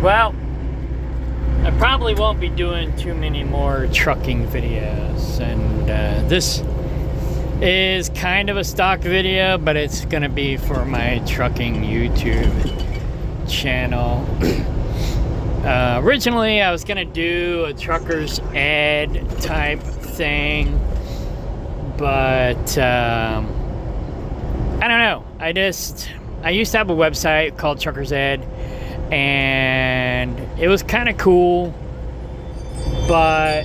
Well, I probably won't be doing too many more trucking videos, and this is kind of a stock video, but it's gonna be for my trucking YouTube channel. Originally, I was gonna do a trucker's ed type thing, but I don't know. I used to have a website called Truckers Ed, and it was kind of cool, but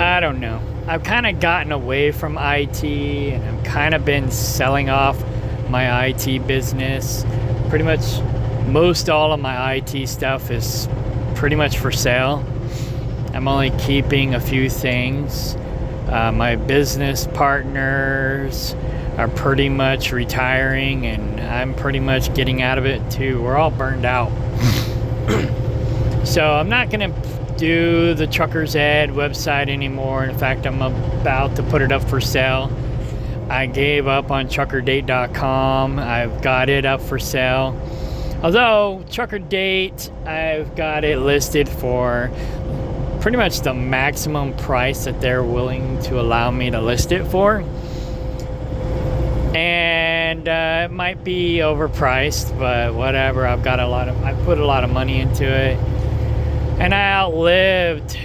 I don't know. I've kind of gotten away from IT, and I've kind of been selling off my IT business. Pretty much most all of my IT stuff is pretty much for sale. I'm only keeping a few things. My business partners are pretty much retiring, and I'm pretty much getting out of it too. We're all burned out. So I'm not gonna do the Truckers Ed website anymore. In fact, I'm about to put it up for sale. I gave up on truckerdate.com. I've got it up for sale. Although Truckerdate, I've got it listed for pretty much the maximum price that they're willing to allow me to list it for. And it might be overpriced, but whatever. I put a lot of money into it, and I outlived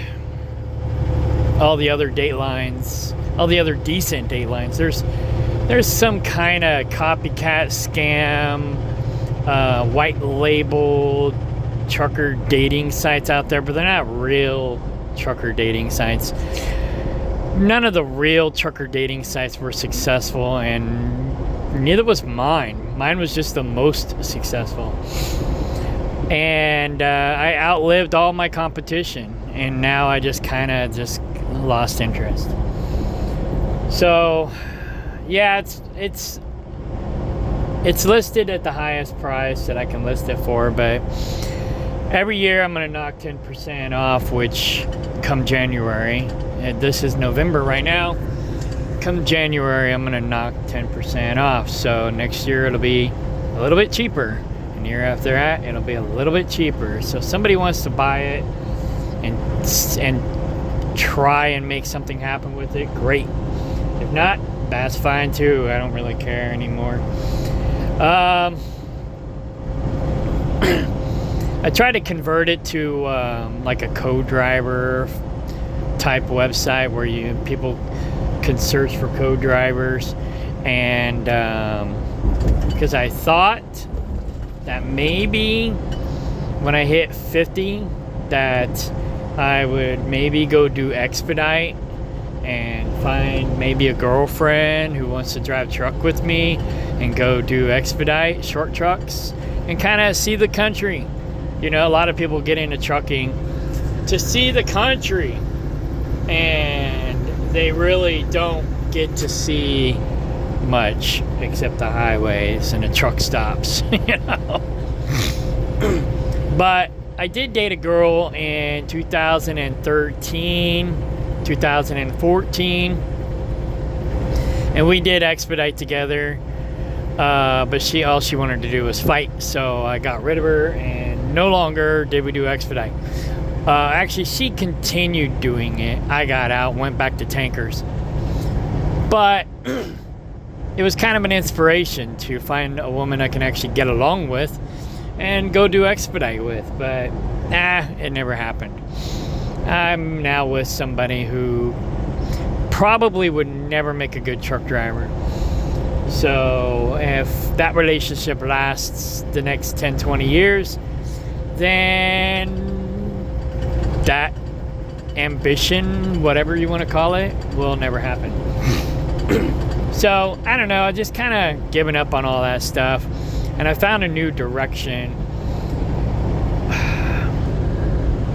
all the other datelines, all the other decent datelines. There's some kind of copycat scam, white labeled trucker dating sites out there, but they're not real trucker dating sites. None of the real trucker dating sites were successful, and neither was mine. Mine was just the most successful. And I outlived all my competition, and now I just kind of lost interest. So yeah, it's listed at the highest price that I can list it for, but every year I'm going to knock 10% off, which come January, and this is November right now, come January I'm going to knock 10% off. So next year it'll be a little bit cheaper, and the year after that it'll be a little bit cheaper. So if somebody wants to buy it and try and make something happen with it, great. If not, that's fine too. I don't really care anymore. I tried to convert it to like a co-driver type website where people can search for co-drivers, and because I thought that maybe when I hit 50 that I would maybe go do Expedite and find maybe a girlfriend who wants to drive truck with me and go do Expedite short trucks and kind of see the country. You know, a lot of people get into trucking to see the country, and they really don't get to see much except the highways and the truck stops, you know. But I did date a girl in 2013, 2014, and we did Expedite together, but all she wanted to do was fight, so I got rid of her, and no longer did we do Expedite. Actually, she continued doing it. I got out, went back to tankers. But it was kind of an inspiration to find a woman I can actually get along with and go do Expedite with. But it never happened. I'm now with somebody who probably would never make a good truck driver. So if that relationship lasts the next 10, 20 years, then that ambition, whatever you want to call it, will never happen. So I don't know, I just kind of given up on all that stuff, and I found a new direction,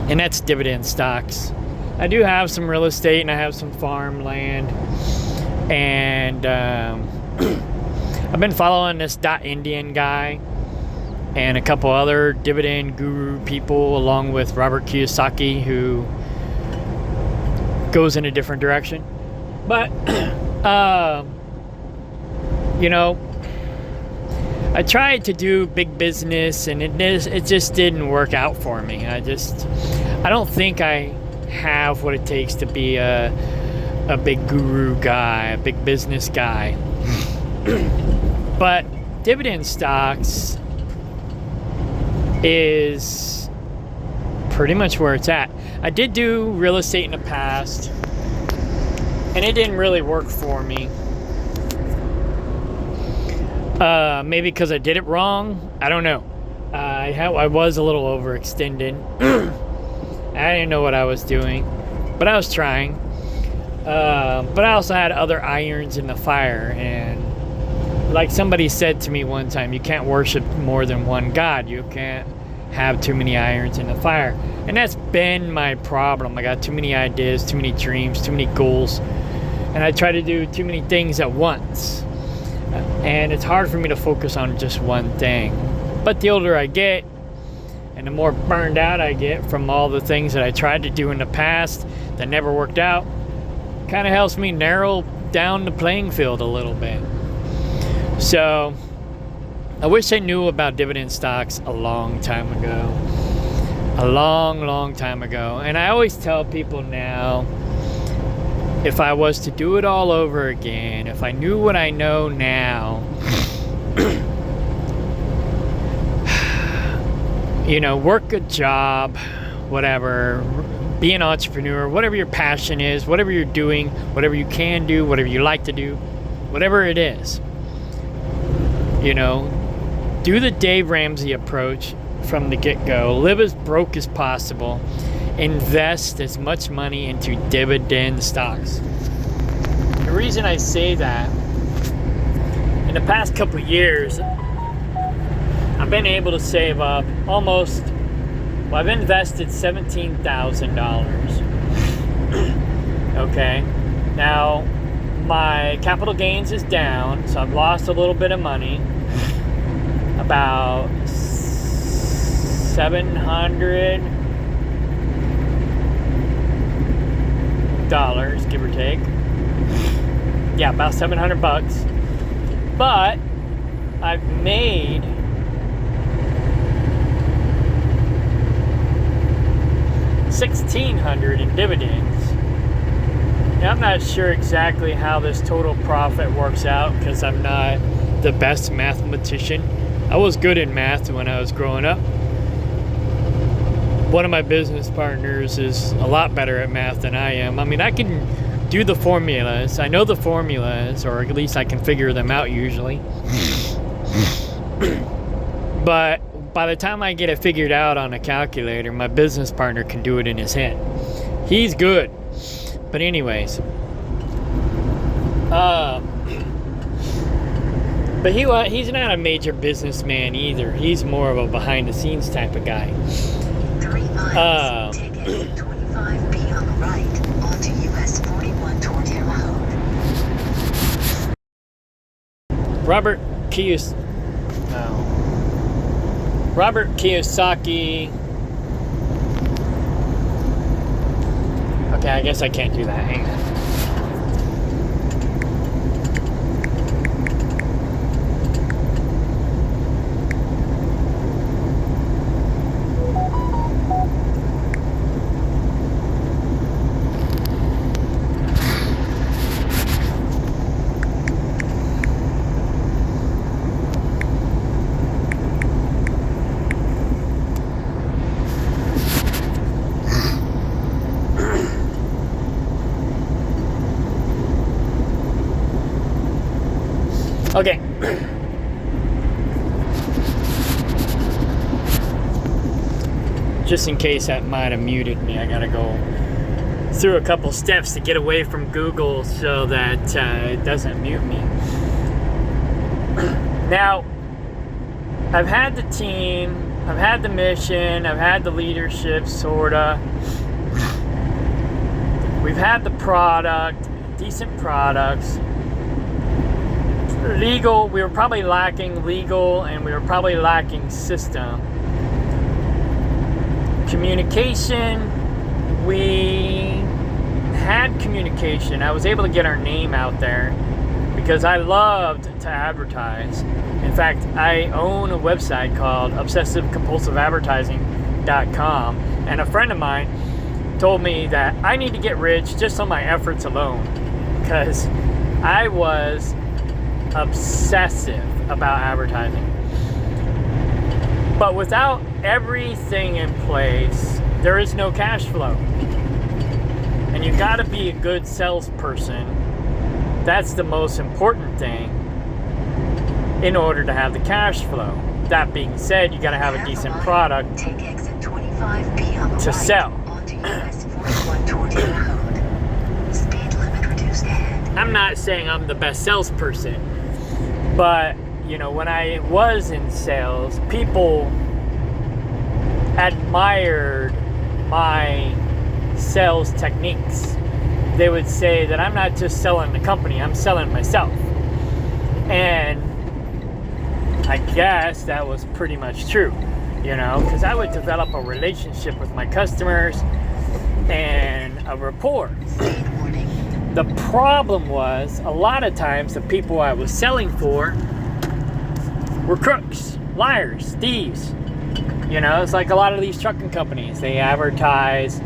and that's dividend stocks. I do have some real estate, and I have some farmland, and I've been following this Indian guy and a couple other dividend guru people, along with Robert Kiyosaki, who goes in a different direction. But you know, I tried to do big business, and it just didn't work out for me. I don't think I have what it takes to be a big guru guy, a big business guy. But dividend stocks is pretty much where it's at. I did do real estate in the past, and it didn't really work for me. Maybe because I did it wrong. I don't know. I was a little overextended. I didn't know what I was doing, but I was trying. But I also had other irons in the fire, and like somebody said to me one time, you can't worship more than one God. You can't have too many irons in the fire. And that's been my problem. I got too many ideas, too many dreams, too many goals, and I try to do too many things at once. And it's hard for me to focus on just one thing. But the older I get, and the more burned out I get from all the things that I tried to do in the past that never worked out, kind of helps me narrow down the playing field a little bit. So I wish I knew about dividend stocks a long time ago. A long time ago. And I always tell people now, if I was to do it all over again, if I knew what I know now, work a job, whatever, be an entrepreneur, whatever your passion is, whatever you're doing, whatever you can do, whatever you like to do, whatever it is, do the Dave Ramsey approach from the get-go. Live as broke as possible. Invest as much money into dividend stocks. The reason I say that, in the past couple of years, I've been able to save up I've invested $17,000. Okay. Now, my capital gains is down, so I've lost a little bit of money. About $700, give or take. Yeah, about $700. But I've made $1,600 in dividends. Now, I'm not sure exactly how this total profit works out because I'm not the best mathematician. I was good in math when I was growing up. One of my business partners is a lot better at math than I am. I mean, I can do the formulas. I know the formulas, or at least I can figure them out usually. But by the time I get it figured out on a calculator, my business partner can do it in his head. He's good. But anyways, but he's not a major businessman either. He's more of a behind-the-scenes type of guy. 3 miles, take exit 25B on the right, onto US 41 toward Terre Haute. Robert Kiyosaki. Okay, I guess I can't do that. Hang on. Okay. Just in case that might have muted me, I gotta go through a couple steps to get away from Google so that it doesn't mute me. Now, I've had the team, I've had the mission, I've had the leadership, sorta. We've had the product, decent products. Legal, we were probably lacking legal, and we were probably lacking system. Communication, we had communication. I was able to get our name out there because I loved to advertise. In fact, I own a website called obsessivecompulsiveadvertising.com, and a friend of mine told me that I need to get rich just on my efforts alone, because I was obsessive about advertising. But without everything in place, there is no cash flow. And you got to be a good salesperson. That's the most important thing in order to have the cash flow. That being said, you got to have a decent product Take exit 25B on the to right, sell. onto US 41 towards the road. Speed limit reduced ahead. I'm not saying I'm the best salesperson, but you know, when I was in sales, people admired my sales techniques. They would say that I'm not just selling the company, I'm selling myself. And I guess that was pretty much true, you know, because I would develop a relationship with my customers and a rapport. Speed warning. The problem was, a lot of times the people I was selling for were crooks, liars, thieves. You know, it's like a lot of these trucking companies. They advertise,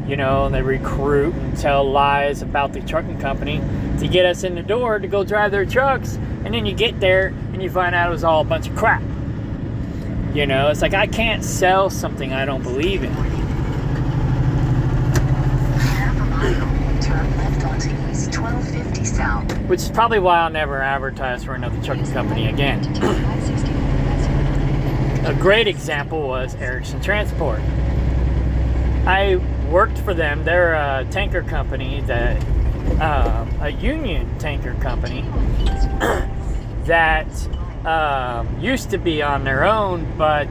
you know, and they recruit and tell lies about the trucking company to get us in the door to go drive their trucks. And then you get there and you find out it was all a bunch of crap. You know, it's like I can't sell something I don't believe in. Half a mile. Turn left onto East 1250 South. Which is probably why I'll never advertise for another trucking company again. A great example was Erickson Transport. I worked for them. They're a tanker company that, a union tanker company that used to be on their own, but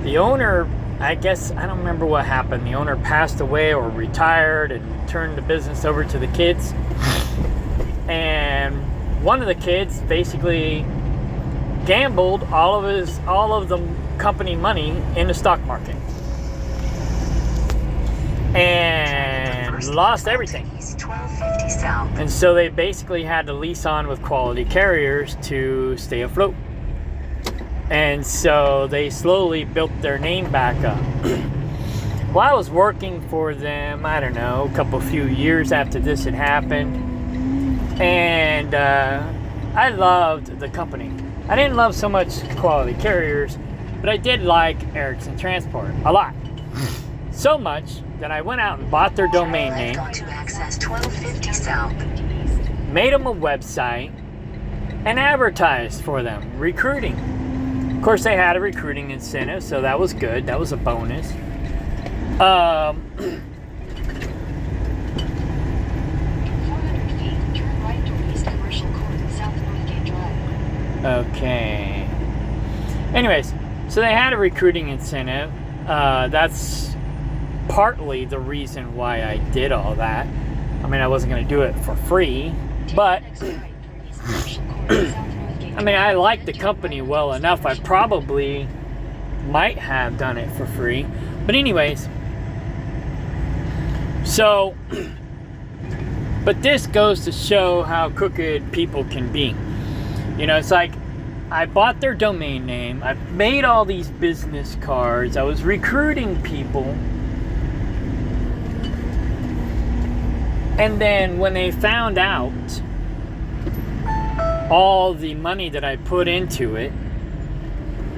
the owner, I guess, I don't remember what happened. The owner passed away or retired and turned the business over to the kids. And one of the kids basically gambled all of the company money in the stock market and lost everything. East 1250 South. And so they basically had to lease on with Quality Carriers to stay afloat. And so they slowly built their name back up. Well, I was working for them, I don't know, a few years after this had happened. And I loved the company. I didn't love so much Quality Carriers, but I did like Erickson Transport a lot. So much that I went out and bought their domain name, Onto access 1250 South. made them a website, and advertised for them, recruiting. Of course, they had a recruiting incentive, so that was good. That was a bonus. 400 feet, turn right toward East Commercial Court, South Northgate Drive. Okay. Anyways, so they had a recruiting incentive. That's partly the reason why I did all that. I mean, I wasn't going to do it for free, but I mean, I liked the company well enough. I probably might have done it for free. But anyways, so, but this goes to show how crooked people can be. You know, it's like, I bought their domain name. I made all these business cards. I was recruiting people. And then when they found out all the money that I put into it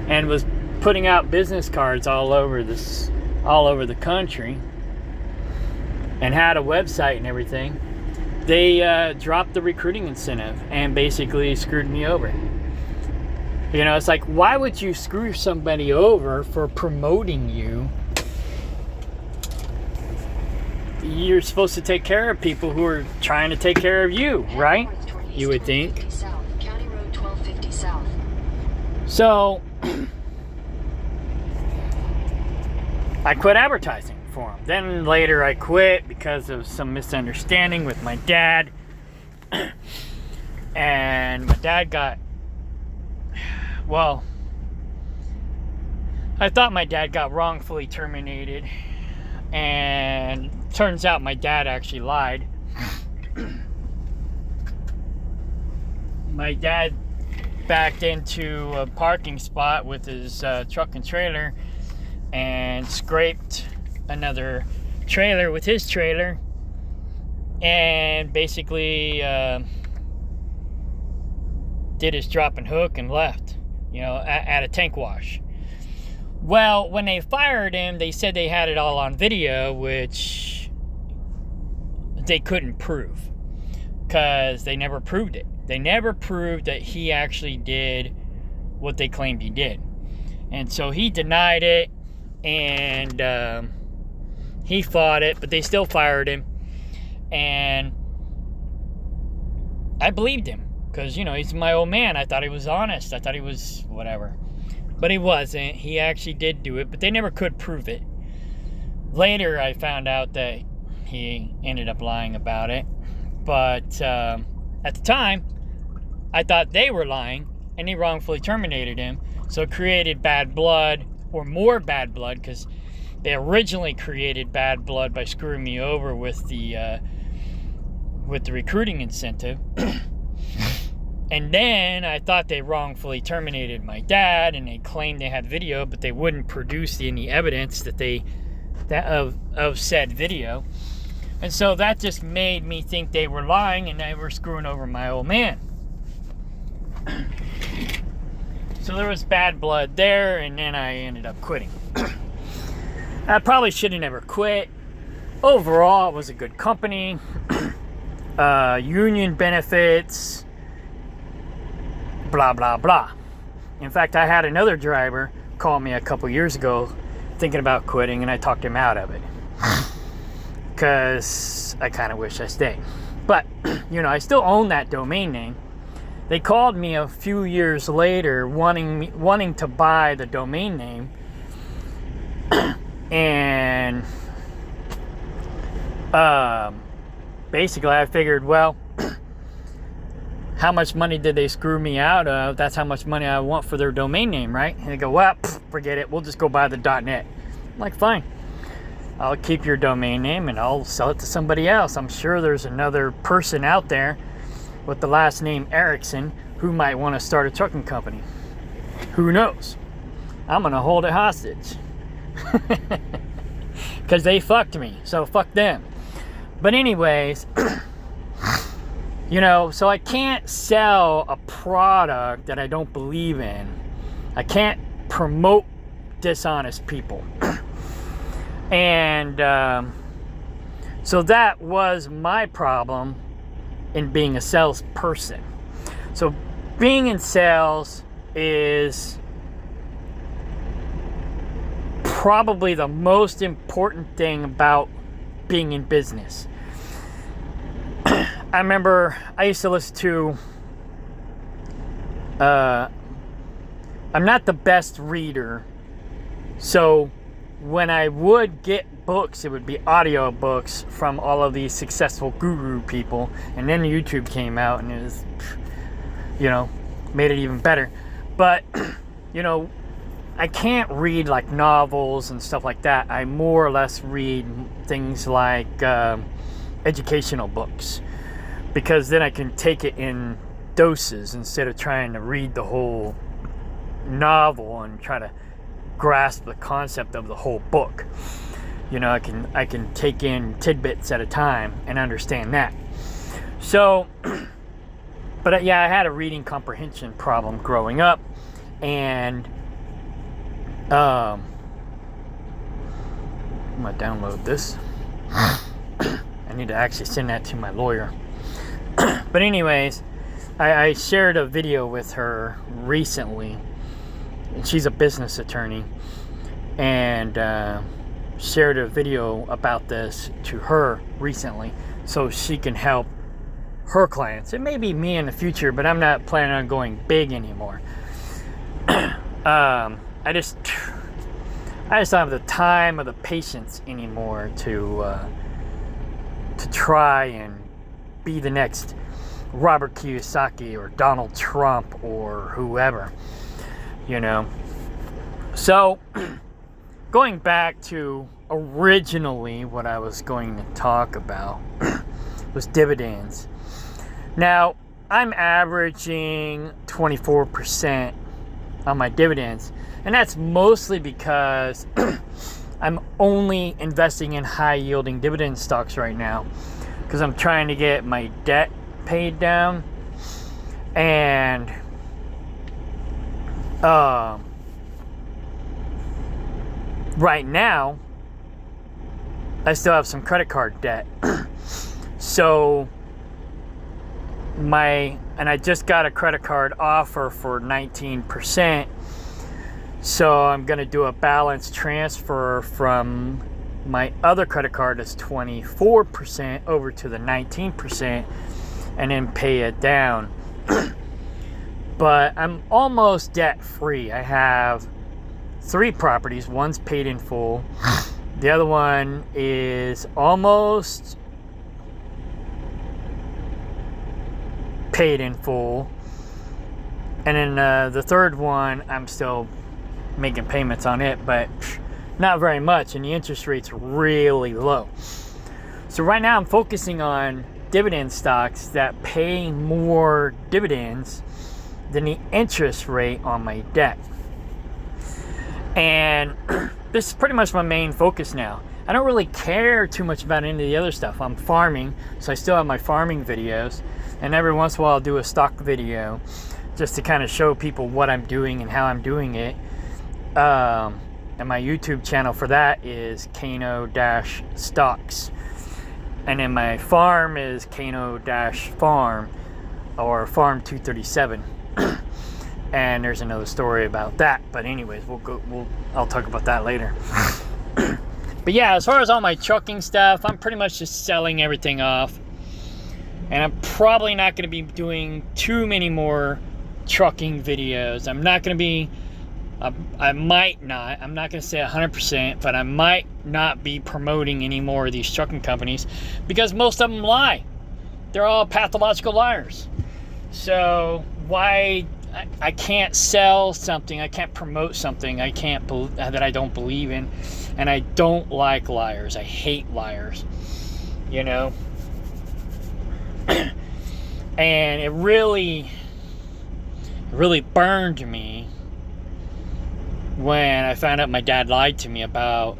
and was putting out business cards all over the country and had a website and everything, they dropped the recruiting incentive and basically screwed me over. You know, it's like, why would you screw somebody over for promoting you? You're supposed to take care of people who are trying to take care of you, right? You would think. County Road 1250 South. So, I quit advertising for them. Then later I quit because of some misunderstanding with my dad. And my dad got, well, I thought my dad got wrongfully terminated. And turns out my dad actually lied. my dad backed into a parking spot with his truck and trailer and scraped another trailer with his trailer and basically did his drop and hook and left, at a tank wash. Well, when they fired him, they said they had it all on video, which they couldn't prove because they never proved it. They never proved that he actually did what they claimed he did. And so he denied it, and he fought it, but they still fired him. And I believed him because, he's my old man. I thought he was honest. I thought he was whatever. But he wasn't. He actually did do it, but they never could prove it. Later, I found out that he ended up lying about it. But at the time, I thought they were lying, and they wrongfully terminated him. So it created bad blood, or more bad blood, because they originally created bad blood by screwing me over with the recruiting incentive. And then I thought they wrongfully terminated my dad, and they claimed they had video, but they wouldn't produce any evidence of said video. And so that just made me think they were lying and they were screwing over my old man. So there was bad blood there, and then I ended up quitting. I probably should have never quit. Overall, it was a good company. Union benefits. Blah, blah, blah. In fact, I had another driver call me a couple years ago thinking about quitting, and I talked him out of it. Because I kind of wish I stayed. But, I still own that domain name. They called me a few years later wanting to buy the domain name. And basically I figured, well, how much money did they screw me out of? That's how much money I want for their domain name, right? And they go, well, forget it. We'll just go buy the .net. I'm like, fine. I'll keep your domain name and I'll sell it to somebody else. I'm sure there's another person out there with the last name Erickson who might want to start a trucking company. Who knows? I'm going to hold it hostage. Because they fucked me. So fuck them. But anyways, so I can't sell a product that I don't believe in. I can't promote dishonest people. And so that was my problem in being a salesperson. So being in sales is probably the most important thing about being in business. I remember I used to listen to I'm not the best reader, so when I would get books, it would be audio books from all of these successful guru people. And then YouTube came out and it was, made it even better. But, I can't read like novels and stuff like that. I more or less read things like educational books, because then I can take it in doses instead of trying to read the whole novel and try to grasp the concept of the whole book. I can take in tidbits at a time and understand that. So, but yeah, I had a reading comprehension problem growing up, and I'm gonna download this. I need to actually send that to my lawyer. But anyways, I shared a video with her recently. She's a business attorney, and shared a video about this to her recently so she can help her clients. It may be me in the future, but I'm not planning on going big anymore. I just don't have the time or the patience anymore to try and be the next Robert Kiyosaki or Donald Trump or whoever, So, going back to originally what I was going to talk about was dividends. Now, I'm averaging 24% on my dividends. And that's mostly because I'm only investing in high yielding dividend stocks right now, because I'm trying to get my debt paid down. And right now I still have some credit card debt. So I just got a credit card offer for 19%. So I'm going to do a balance transfer from my other credit card that's 24% over to the 19% and then pay it down. But I'm almost debt free. I have 3 properties. One's paid in full. The other one is almost paid in full. And then the third one, I'm still making payments on it, but not very much, and the interest rate's really low. So right now I'm focusing on dividend stocks that pay more dividends than the interest rate on my debt. And this is pretty much my main focus now. I don't really care too much about any of the other stuff. I'm farming, so I still have my farming videos, and every once in a while I'll do a stock video just to kind of show people what I'm doing and how I'm doing it. And my YouTube channel for that is Kano-Stocks. And then my farm is Kano-Farm, or Farm 237. And there's another story about that. But anyways, I'll talk about that later. But yeah, as far as all my trucking stuff, I'm pretty much just selling everything off. And I'm probably not going to be doing too many more trucking videos. I'm not going to be... I might not, I'm not going to say 100%, but I might not be promoting any more of these trucking companies, because most of them lie. They're all pathological liars. So why I can't sell something, I can't promote something that I don't believe in, and I don't like liars. I hate liars, you know. And it really burned me when I found out my dad lied to me about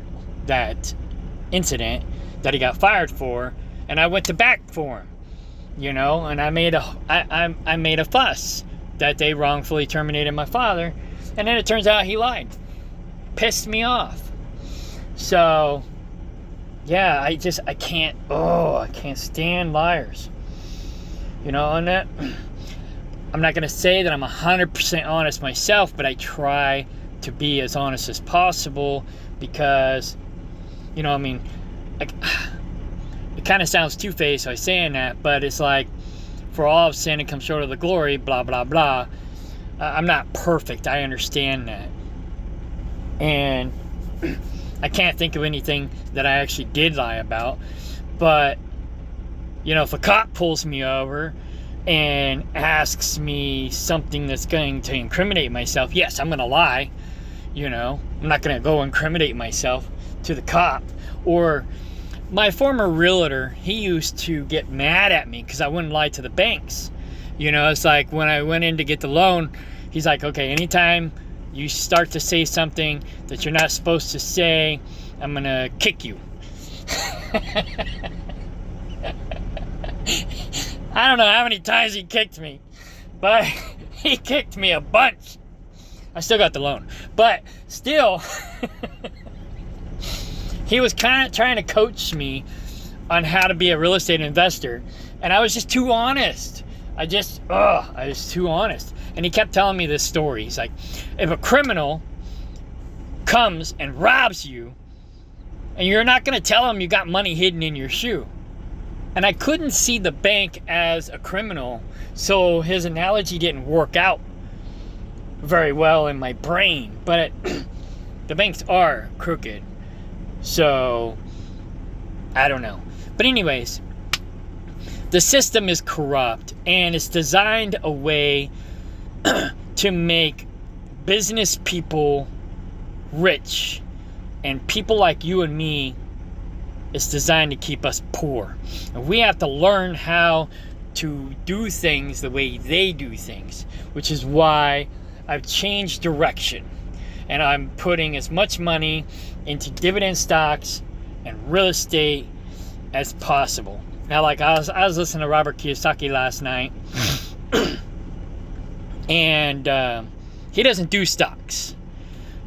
that incident that he got fired for, and I went to bat for him, you know, and I made a fuss that they wrongfully terminated my father, and then it turns out he lied. Pissed me off. So yeah, I can't stand liars, you know. And that, I'm not gonna say that I'm 100% honest myself, but I try to be as honest as possible, because, you know, I mean, it kind of sounds two-faced by saying that, but it's like, for all of sin and come short of the glory, blah blah blah. I'm not perfect, I understand that, and I can't think of anything that I actually did lie about. But, you know, if a cop pulls me over and asks me something that's going to incriminate myself, yes, I'm gonna lie. You know, I'm not going to go incriminate myself to the cop. Or my former realtor, he used to get mad at me because I wouldn't lie to the banks. You know, it's like when I went in to get the loan, he's like, okay, anytime you start to say something that you're not supposed to say, I'm going to kick you. I don't know how many times he kicked me, but he kicked me a bunch. I still got the loan, but still, he was kind of trying to coach me on how to be a real estate investor, and I was just too honest. I was too honest. And he kept telling me this story. He's like, if a criminal comes and robs you, and you're not going to tell him you got money hidden in your shoe. And I couldn't see the bank as a criminal, so his analogy didn't work out very well in my brain. But the banks are crooked, so I don't know. But anyways, the system is corrupt, and it's designed a way to make business people rich, and people like you and me, it's designed to keep us poor. And we have to learn how to do things the way they do things, which is why I've changed direction. And I'm putting as much money into dividend stocks and real estate as possible. Now, like I was listening to Robert Kiyosaki last night, and he doesn't do stocks.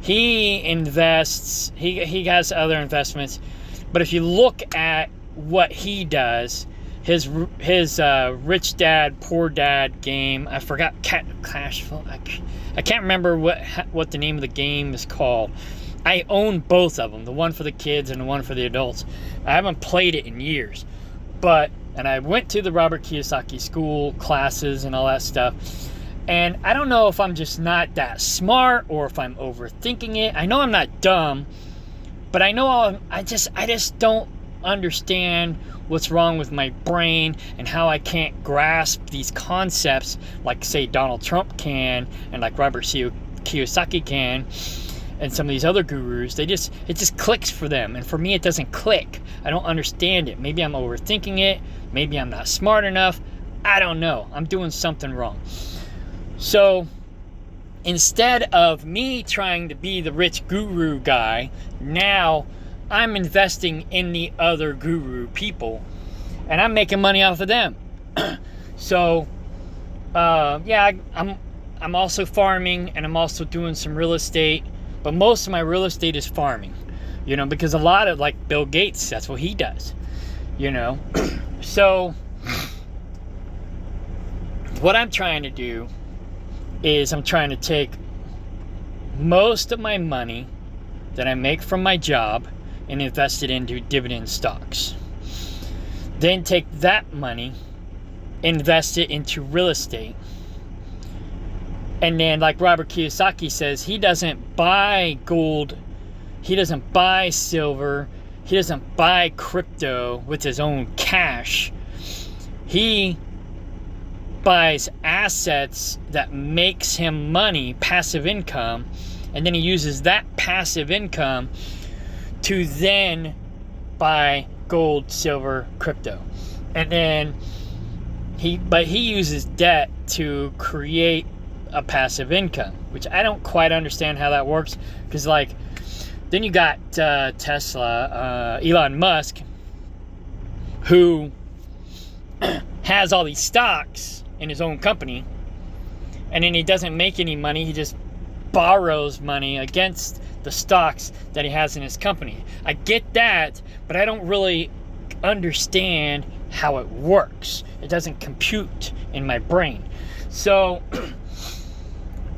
He invests. He has other investments, but if you look at what he does, his Rich Dad Poor Dad game. I forgot Cash Flow. I can't remember what the name of the game is called. I own both of them, the one for the kids and the one for the adults. I haven't played it in years, and I went to the Robert Kiyosaki school classes and all that stuff. And I don't know if I'm just not that smart or if I'm overthinking it. I know I'm not dumb, but I know I just don't understand what's wrong with my brain and how I can't grasp these concepts like, say, Donald Trump can and like Robert Kiyosaki can and some of these other gurus. It just clicks for them, and for me it doesn't click. I don't understand it. Maybe I'm overthinking it. Maybe I'm not smart enough. I don't know. I'm doing something wrong. So instead of me trying to be the rich guru guy, now I'm investing in the other guru people, and I'm making money off of them. So, yeah, I'm also farming, and I'm also doing some real estate, but most of my real estate is farming, because a lot of, like, Bill Gates, that's what he does, So, what I'm trying to do is I'm trying to take most of my money that I make from my job and invest it into dividend stocks. Then take that money, invest it into real estate. And then, like Robert Kiyosaki says, he doesn't buy gold, he doesn't buy silver, he doesn't buy crypto with his own cash. He buys assets that makes him money, passive income, and then he uses that passive income to then buy gold, silver, crypto. And then he uses debt to create a passive income, which I don't quite understand how that works, because like then you got Tesla, Elon Musk, who has all these stocks in his own company, and then he doesn't make any money. He just borrows money against the stocks that he has in his company. I get that, but I don't really understand how it works. It doesn't compute in my brain. So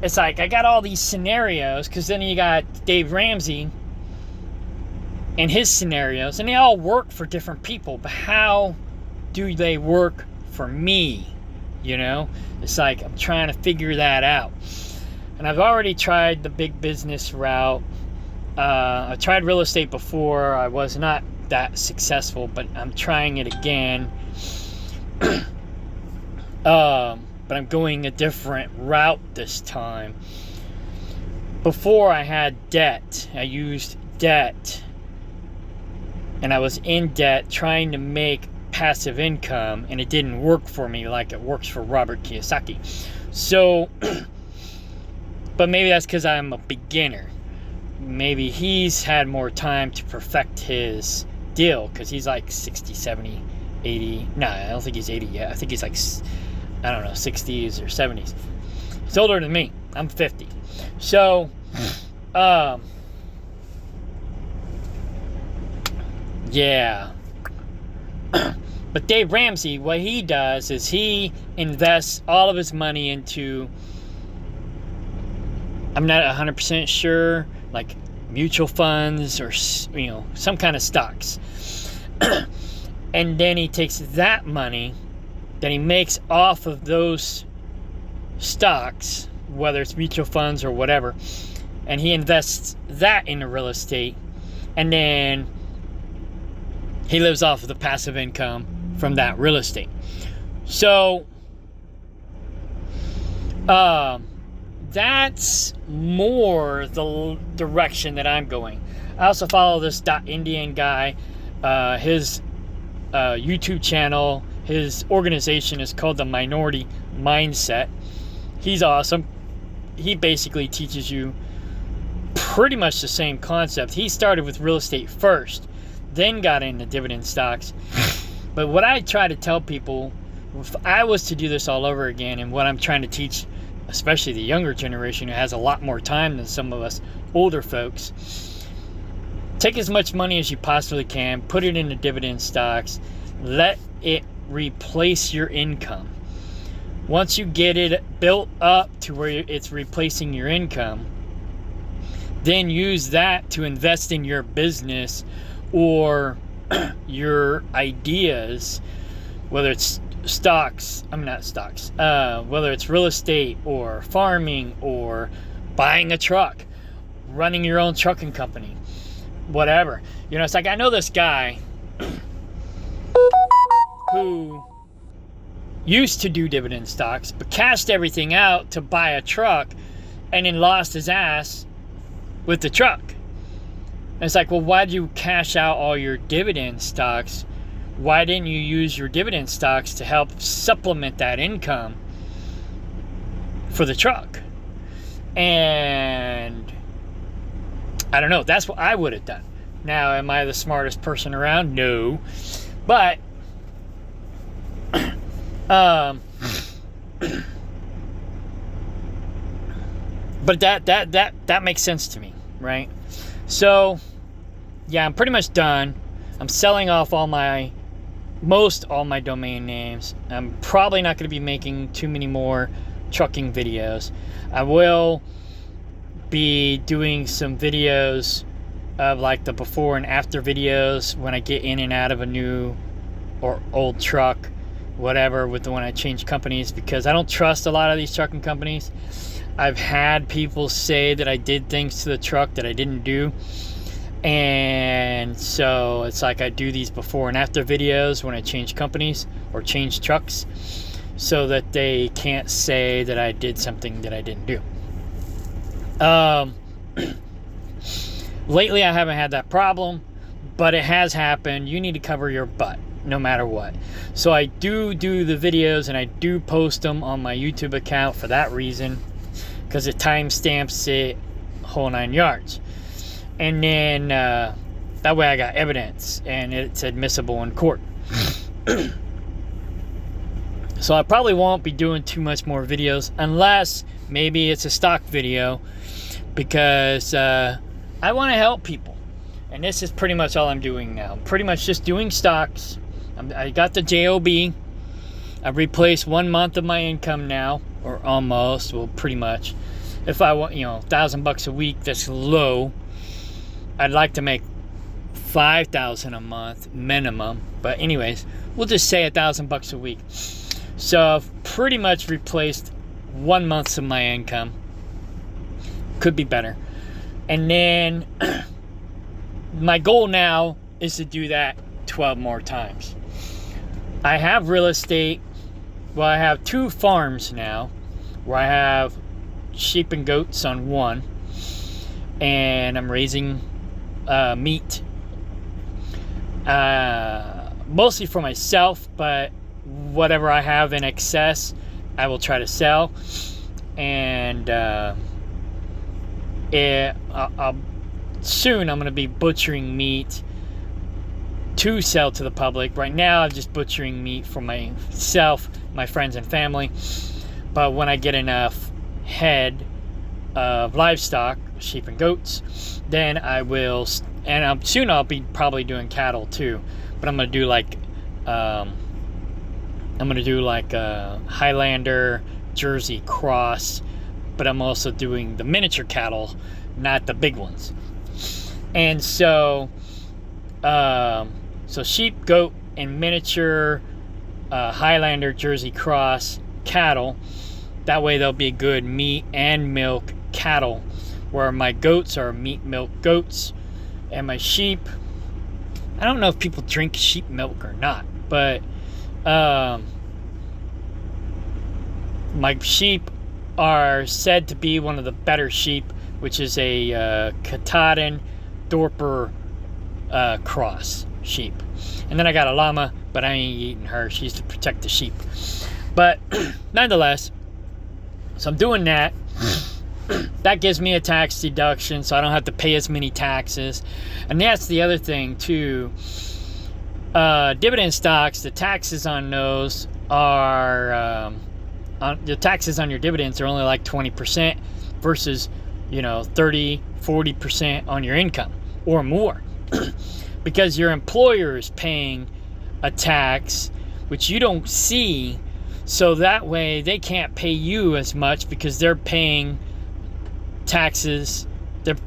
it's like I got all these scenarios, because then you got Dave Ramsey and his scenarios, and they all work for different people, but how do they work for me? It's like I'm trying to figure that out. And I've already tried the big business route. I tried real estate before. I was not that successful, but I'm trying it again. But I'm going a different route this time. Before, I had debt. I used debt, and I was in debt trying to make passive income, and it didn't work for me like it works for Robert Kiyosaki. So but maybe that's because I'm a beginner. Maybe he's had more time to perfect his deal, because he's like 60, 70, 80. No, I don't think he's 80 yet. I think he's like, I don't know, 60s or 70s. He's older than me. I'm 50. So yeah. But Dave Ramsey, what he does is he invests all of his money into, I'm not 100% sure, like mutual funds or, some kind of stocks. And then he takes that money that he makes off of those stocks, whether it's mutual funds or whatever, and he invests that into real estate, and then he lives off of the passive income from that real estate. So that's more the direction that I'm going. I also follow this Indian guy, his YouTube channel, His organization is called the Minority Mindset. He's awesome. He basically teaches you pretty much the same concept. He started with real estate first, then got into dividend stocks. But what I try to tell people, if I was to do this all over again, and what I'm trying to teach, especially the younger generation who has a lot more time than some of us older folks, take as much money as you possibly can, put it into dividend stocks, let it replace your income. Once you get it built up to where it's replacing your income, then use that to invest in your business or your ideas, whether it's whether it's real estate or farming or buying a truck, running your own trucking company, whatever. You know, it's like I know this guy who used to do dividend stocks, but cashed everything out to buy a truck and then lost his ass with the truck. And it's like, well, why did you cash out all your dividend stocks? Why didn't you use your dividend stocks to help supplement that income for the truck? And I don't know. That's what I would have done. Now, am I the smartest person around? No. But but that makes sense to me, right? So, yeah, I'm pretty much done. I'm selling off all my domain names. I'm probably not going to be making too many more trucking videos. I will be doing some videos of like the before and after videos when I get in and out of a new or old truck, whatever, with the when I change companies, because I don't trust a lot of these trucking companies. I've had people say that I did things to the truck that I didn't do. And so it's like I do these before and after videos when I change companies or change trucks so that they can't say that I did something that I didn't do. Lately I haven't had that problem, but it has happened. You need to cover your butt no matter what. So I do the videos and I do post them on my YouTube account for that reason, because it timestamps it whole 9 yards. And then that way I got evidence and it's admissible in court. So I probably won't be doing too much more videos unless maybe it's a stock video, because I want to help people. And this is pretty much all I'm doing now. I'm pretty much just doing stocks. I got the JOB. I replaced 1 month of my income now, or almost, well, pretty much. If I want, $1,000 a week, that's low. I'd like to make $5,000 a month minimum, but anyways, we'll just say $1,000 a week. So I've pretty much replaced 1 month of my income. Could be better. And then my goal now is to do that 12 more times. I have real estate. Well, I have 2 farms now where I have sheep and goats on one, and I'm raising meat, mostly for myself, but whatever I have in excess I will try to sell. And soon I'm going to be butchering meat to sell to the public. Right now I'm just butchering meat for myself, my friends and family, but when I get enough head of livestock, sheep and goats, then I will, and soon I'll be probably doing cattle too, but I'm going to do like a Highlander Jersey cross, but I'm also doing the miniature cattle, not the big ones. And so sheep, goat, and miniature Highlander Jersey cross cattle. That way they'll be good meat and milk cattle, where my goats are meat, milk goats, and my sheep, I don't know if people drink sheep milk or not, but my sheep are said to be one of the better sheep, which is a Katahdin Dorper cross. sheep. And then I got a llama, but I ain't eating her. She's to protect the sheep. But nonetheless, so I'm doing that. That gives me a tax deduction, so I don't have to pay as many taxes. And that's the other thing too. Dividend stocks, the taxes on those are the taxes on your dividends are only like 20% versus 30-40% on your income or more. Because your employer is paying a tax which you don't see, so that way they can't pay you as much because they're paying taxes.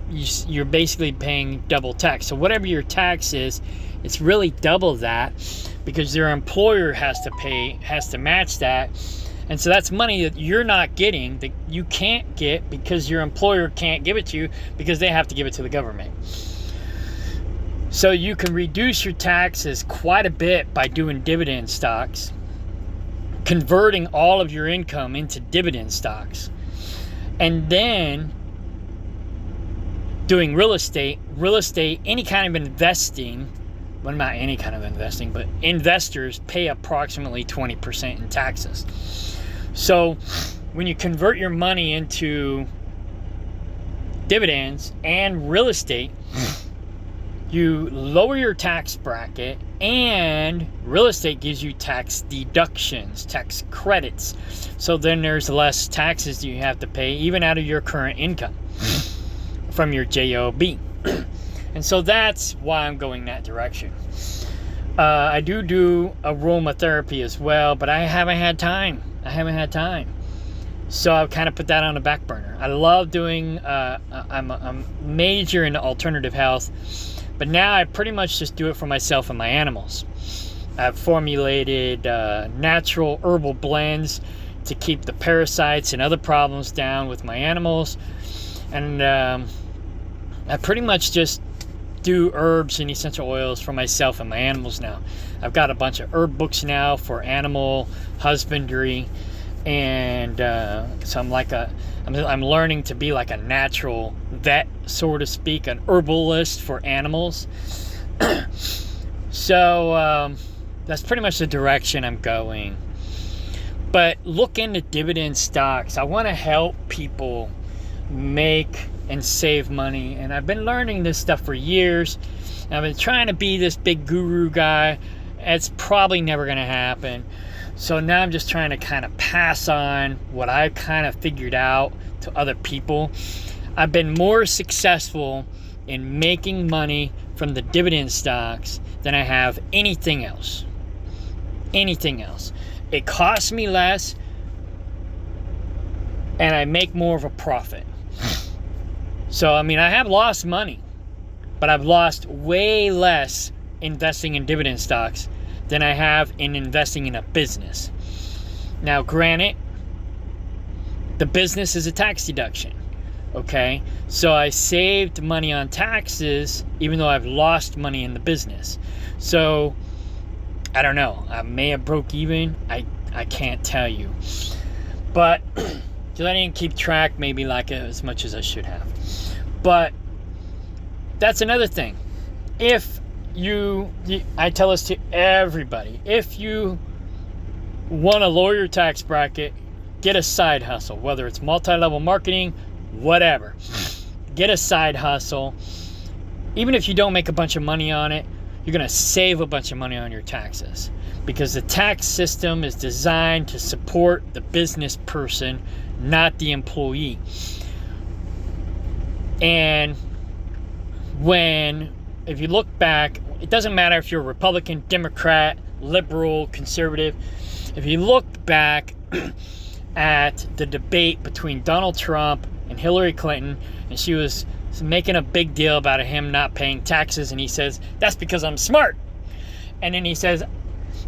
You're basically paying double tax. So whatever your tax is, it's really double that, because your employer has to match that. And so that's money that you're not getting, that you can't get because your employer can't give it to you because they have to give it to the government. So you can reduce your taxes quite a bit by doing dividend stocks, converting all of your income into dividend stocks, and then doing real estate, any kind of investing. Well, not any kind of investing, but investors pay approximately 20% in taxes. So when you convert your money into dividends and real estate, you lower your tax bracket, and real estate gives you tax deductions, tax credits. So then there's less taxes you have to pay, even out of your current income from your JOB. And so that's why I'm going that direction. I do aromatherapy as well, but I haven't had time. So I've kind of put that on the back burner. I love doing, I'm major into alternative health, but now I pretty much just do it for myself and my animals. I've formulated natural herbal blends to keep the parasites and other problems down with my animals. And I pretty much just do herbs and essential oils for myself and my animals now. I've got a bunch of herb books now for animal husbandry, and so I'm learning to be like a natural vet, so to speak, an herbalist for animals. So that's pretty much the direction I'm going. But look into dividend stocks. I want to help people make and save money, and I've been learning this stuff for years. I've been trying to be this big guru guy. It's probably never going to happen. So now I'm just trying to kind of pass on what I've kind of figured out to other people. I've been more successful in making money from the dividend stocks than I have anything else. It costs me less, and I make more of a profit. So, I mean, I have lost money, but I've lost way less investing in dividend stocks than I have in investing in a business. Now, granted, the business is a tax deduction, okay? So I saved money on taxes, even though I've lost money in the business. So, I don't know. I may have broke even. I can't tell you. But, because I didn't keep track maybe like as much as I should have. But that's another thing. I tell this to everybody, if you want to lower your tax bracket, get a side hustle, whether it's multi-level marketing, whatever. Get a side hustle. Even if you don't make a bunch of money on it, you're going to save a bunch of money on your taxes, because the tax system is designed to support the business person, not the employee. And if you look back, it doesn't matter if you're a Republican, Democrat, liberal, conservative. If you look back at the debate between Donald Trump and Hillary Clinton, and she was making a big deal about him not paying taxes, and he says, that's because I'm smart. And then he says,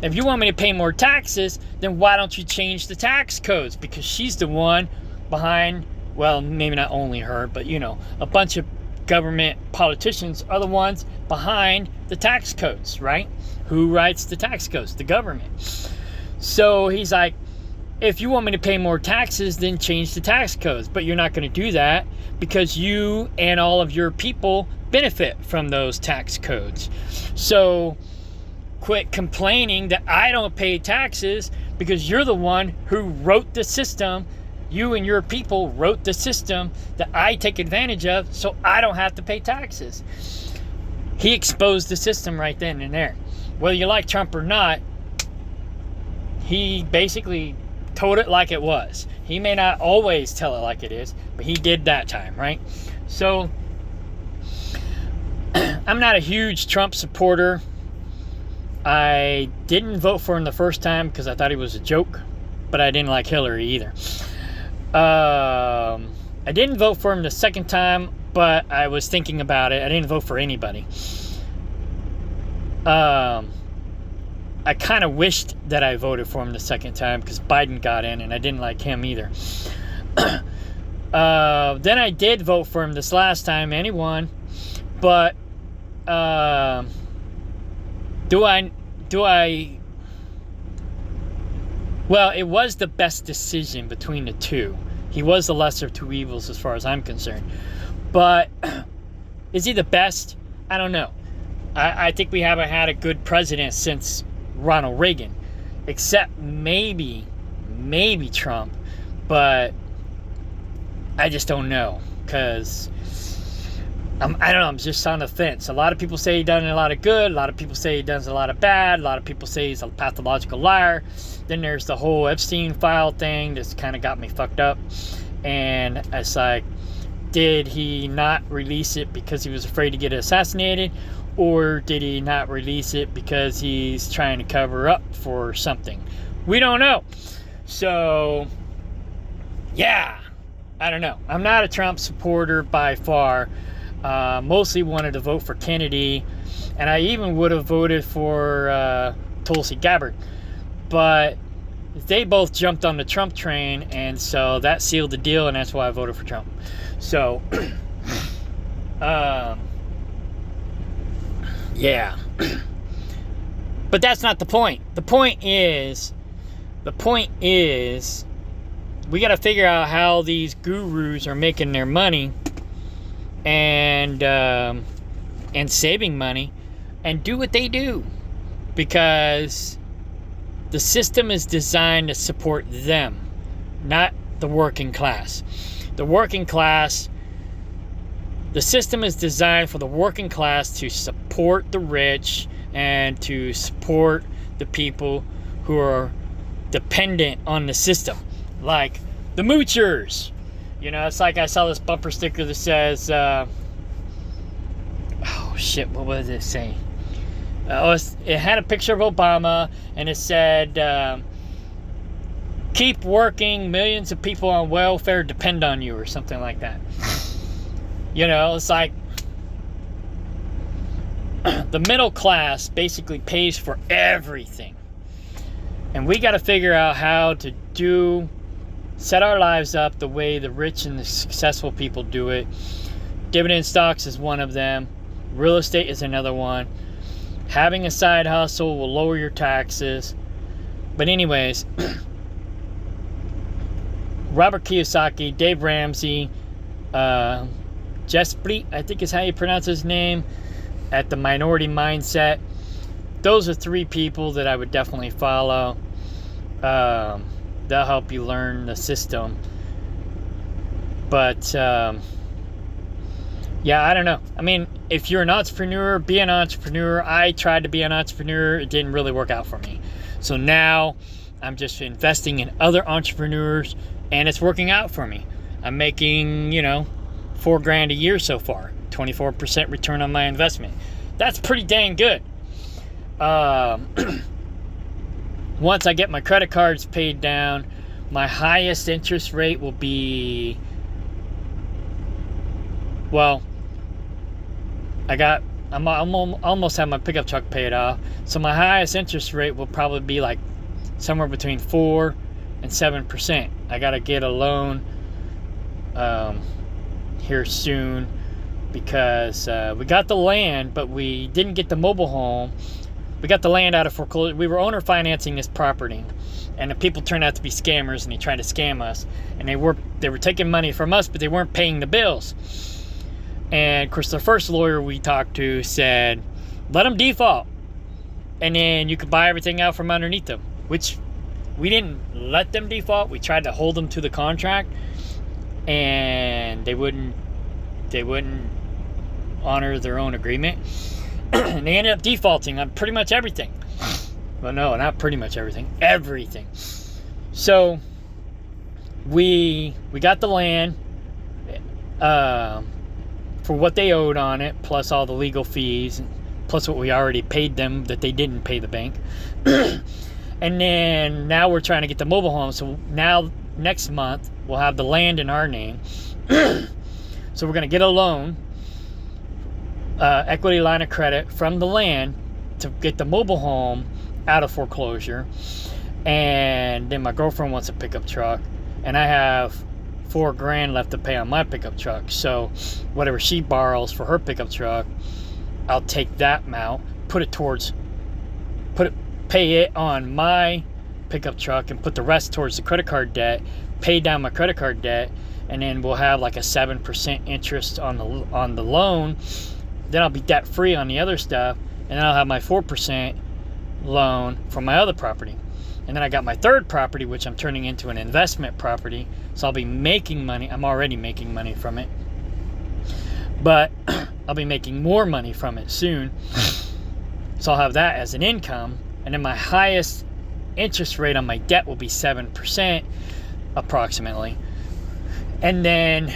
if you want me to pay more taxes, then why don't you change the tax codes? Because she's the one behind, well, maybe not only her, but a bunch of government politicians are the ones behind the tax codes, right? Who writes the tax codes? The government. So he's like, if you want me to pay more taxes, then change the tax codes. But you're not going to do that because you and all of your people benefit from those tax codes. So quit complaining that I don't pay taxes because you're the one who wrote the system. You and your people wrote the system that I take advantage of, so I don't have to pay taxes. He exposed the system right then and there. Whether you like Trump or not, he basically told it like it was. He may not always tell it like it is, but he did that time, right? So, I'm not a huge Trump supporter. I didn't vote for him the first time because I thought he was a joke, but I didn't like Hillary either. I didn't vote for him the second time, but I was thinking about it. I didn't vote for anybody. I kind of wished that I voted for him the second time because Biden got in and I didn't like him either. Then I did vote for him this last time and he won. But do I well, it was the best decision between the two. He was the lesser of two evils as far as I'm concerned. But is he the best? I don't know. I think we haven't had a good president since Ronald Reagan, except maybe Trump, but I just don't know because I don't know. I'm just on the fence. A lot of people say he done a lot of good. A lot of people say he does a lot of bad. A lot of people say he's a pathological liar. Then there's the whole Epstein file thing that's kind of got me fucked up. And it's like, did he not release it because he was afraid to get assassinated? Or did he not release it because he's trying to cover up for something? We don't know. So, yeah, I don't know. I'm not a Trump supporter by far. Mostly wanted to vote for Kennedy. And I even would have voted for Tulsi Gabbard. But they both jumped on the Trump train, and so that sealed the deal, and that's why I voted for Trump. So, yeah. But that's not the point. The point is, we got to figure out how these gurus are making their money and saving money and do what they do, because the system is designed to support them, not the working class. The working class, the system is designed for the working class to support the rich and to support the people who are dependent on the system, like the moochers. You know, it's like I saw this bumper sticker that says, oh shit, what was it saying? It had a picture of Obama, and it said, keep working, millions of people on welfare depend on you, or something like that. You know, it's like the middle class basically pays for everything. And we got to figure out how to set our lives up the way the rich and the successful people do it. Dividend stocks is one of them. Real estate is another one. Having a side hustle will lower your taxes. But anyways, Robert Kiyosaki, Dave Ramsey, Jesprit, I think is how you pronounce his name, at the Minority Mindset. Those are three people that I would definitely follow. They'll help you learn the system. But yeah, I don't know. I mean, if you're an entrepreneur, be an entrepreneur. I tried to be an entrepreneur. It didn't really work out for me. So now I'm just investing in other entrepreneurs, and it's working out for me. I'm making, $4,000 a year so far. 24% return on my investment. That's pretty dang good. Once I get my credit cards paid down, my highest interest rate will be, well, I'm almost have my pickup truck paid off. So my highest interest rate will probably be like somewhere between 4 and 7%. I got to get a loan here soon because we got the land, but we didn't get the mobile home we got the land out of foreclosure. We were owner financing this property, and the people turned out to be scammers, and they tried to scam us. And they were taking money from us, but they weren't paying the bills. And of course, the first lawyer we talked to said, let them default, and then you could buy everything out from underneath them, which we didn't let them default. We tried to hold them to the contract, and they wouldn't honor their own agreement. And they ended up defaulting on pretty much everything. Well, no, not pretty much everything. Everything. So we got the land for what they owed on it, plus all the legal fees, plus what we already paid them that they didn't pay the bank. And then now we're trying to get the mobile home. So now next month we'll have the land in our name. So we're going to get a loan, equity line of credit from the land to get the mobile home out of foreclosure. And then my girlfriend wants a pickup truck, and I have $4,000 left to pay on my pickup truck. So whatever she borrows for her pickup truck, I'll take that amount, pay it on my pickup truck, and put the rest towards the credit card debt, pay down my credit card debt, and then we'll have like a 7% interest on the loan. Then I'll be debt free on the other stuff, and then I'll have my 4% loan from my other property. And then I got my third property, which I'm turning into an investment property. So I'll be making money. I'm already making money from it, but I'll be making more money from it soon. So I'll have that as an income. And then my highest interest rate on my debt will be 7% approximately. And then,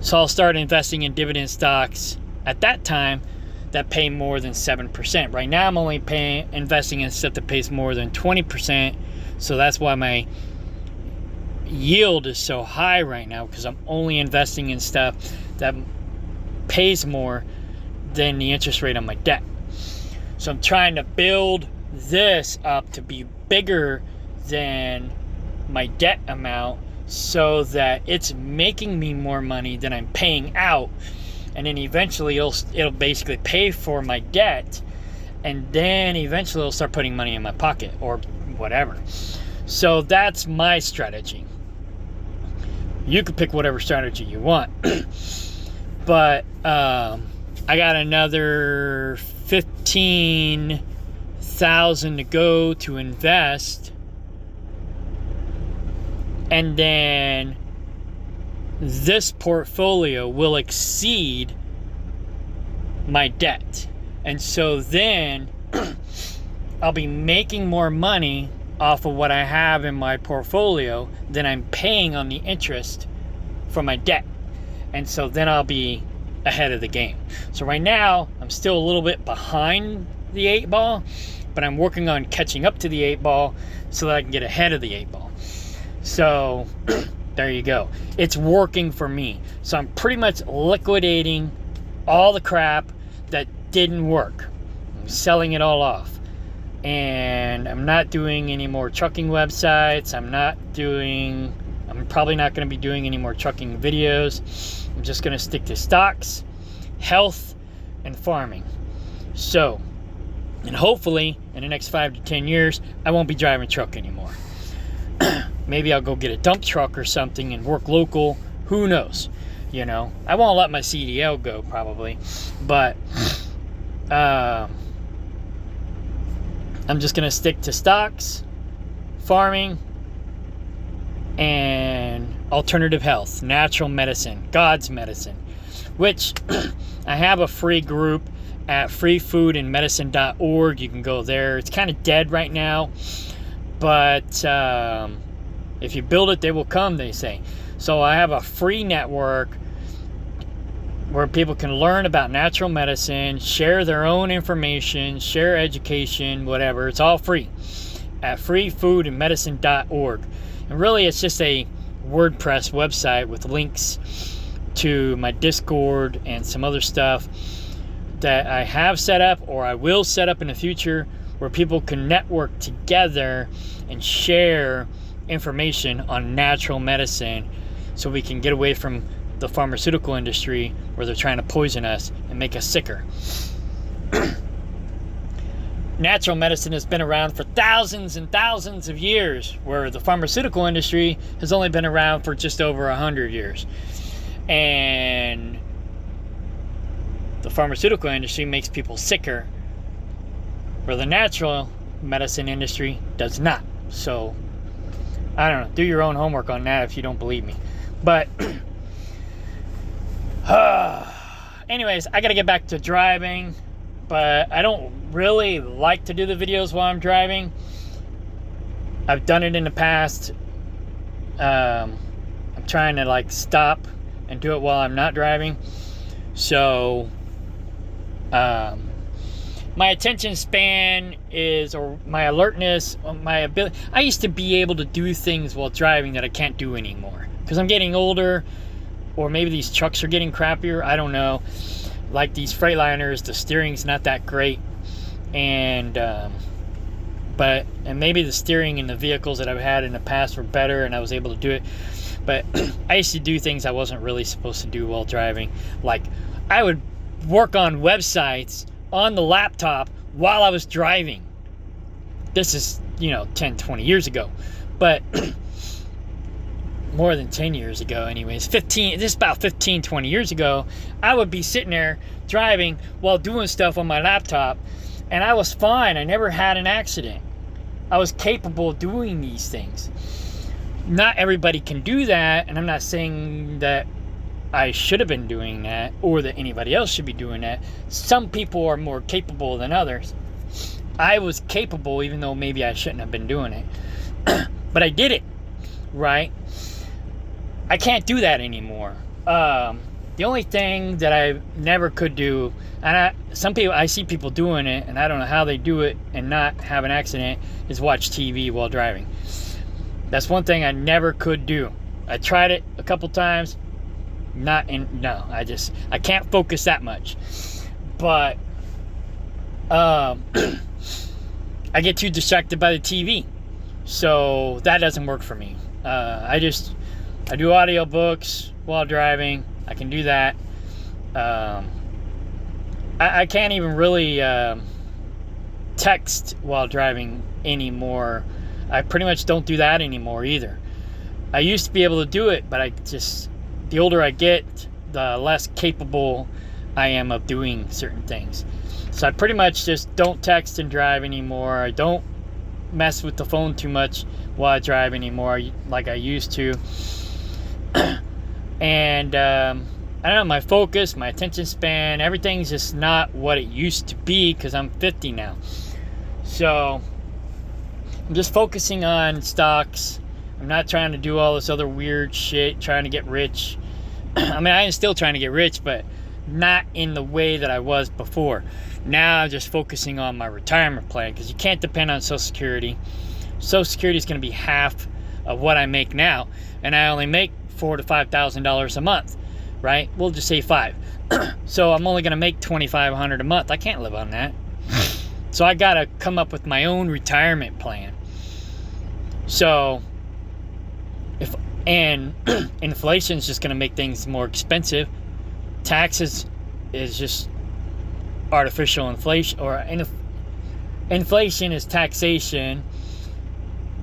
so I'll start investing in dividend stocks at that time that pay more than 7%. Right now I'm only investing in stuff that pays more than 20%. So that's why my yield is so high right now, because I'm only investing in stuff that pays more than the interest rate on my debt. So I'm trying to build this up to be bigger than my debt amount, so that it's making me more money than I'm paying out. And then eventually it'll basically pay for my debt, and then eventually it'll start putting money in my pocket or whatever. So that's my strategy. You can pick whatever strategy you want. But I got another $15,000 to go to invest, and then this portfolio will exceed my debt. And so then I'll be making more money off of what I have in my portfolio than I'm paying on the interest for my debt. And so then I'll be ahead of the game. So right now I'm still a little bit behind the 8 ball, but I'm working on catching up to the 8 ball so that I can get ahead of the 8 ball. So there you go. It's working for me. So I'm pretty much liquidating all the crap that didn't work. I'm selling it all off. And I'm not doing any more trucking websites. I'm probably not going to be doing any more trucking videos. I'm just going to stick to stocks, health, and farming. So, and hopefully in the next 5 to 10 years, I won't be driving truck anymore. Maybe I'll go get a dump truck or something and work local. Who knows? You know, I won't let my CDL go probably, but I'm just going to stick to stocks, farming, and alternative health, natural medicine, God's medicine, which I have a free group at freefoodandmedicine.org. You can go there. It's kind of dead right now, but if you build it, they will come, they say. So I have a free network where people can learn about natural medicine, share their own information, share education, whatever. It's all free at freefoodandmedicine.org. And really, it's just a WordPress website with links to my Discord and some other stuff that I have set up or I will set up in the future, where people can network together and share information on natural medicine, so we can get away from the pharmaceutical industry where they're trying to poison us and make us sicker. natural medicine has been around for thousands and thousands of years, where the pharmaceutical industry has only been around for just over 100 years. And the pharmaceutical industry makes people sicker, where the natural medicine industry does not. So, I don't know. Do your own homework on that if you don't believe me. But, anyways, I got to get back to driving. But I don't really like to do the videos while I'm driving. I've done it in the past. I'm trying to like stop and do it while I'm not driving. So, my attention span is, or my alertness, my ability. I used to be able to do things while driving that I can't do anymore because I'm getting older, or maybe these trucks are getting crappier. I don't know. Like these Freightliners, the steering's not that great, and maybe the steering in the vehicles that I've had in the past were better, and I was able to do it. But I used to do things I wasn't really supposed to do while driving. Like I would work on websites on the laptop while I was driving. This is, 10, 20 years ago. But more than 10 years ago anyways. This is about 15, 20 years ago. I would be sitting there driving while doing stuff on my laptop, and I was fine. I never had an accident. I was capable of doing these things. Not everybody can do that, and I'm not saying that I should have been doing that or that anybody else should be doing that. Some people are more capable than others. I was capable, even though maybe I shouldn't have been doing it. But I did it, right? I can't do that anymore. The only thing that I never could do, and I see people doing it, and I don't know how they do it and not have an accident, is watch TV while driving. That's one thing I never could do. I tried it a couple times. I can't focus that much. But I get too distracted by the TV, so that doesn't work for me. I do audiobooks while driving. I can do that. I can't even really text while driving anymore. I pretty much don't do that anymore either. I used to be able to do it, but the older I get, the less capable I am of doing certain things. So I pretty much just don't text and drive anymore. I don't mess with the phone too much while I drive anymore like I used to. And I don't know, my focus, my attention span, everything's just not what it used to be because I'm 50 now. So I'm just focusing on stocks. I'm not trying to do all this other weird shit, trying to get rich. I mean, I am still trying to get rich, but not in the way that I was before. Now I'm just focusing on my retirement plan because you can't depend on Social Security. Social Security is going to be half of what I make now, and I only make $4,000 to $5,000 a month, right? We'll just say $5,000. So I'm only going to make $2,500 a month. I can't live on that. So I got to come up with my own retirement plan. So inflation is just going to make things more expensive. Taxes is just artificial inflation, or inflation is taxation.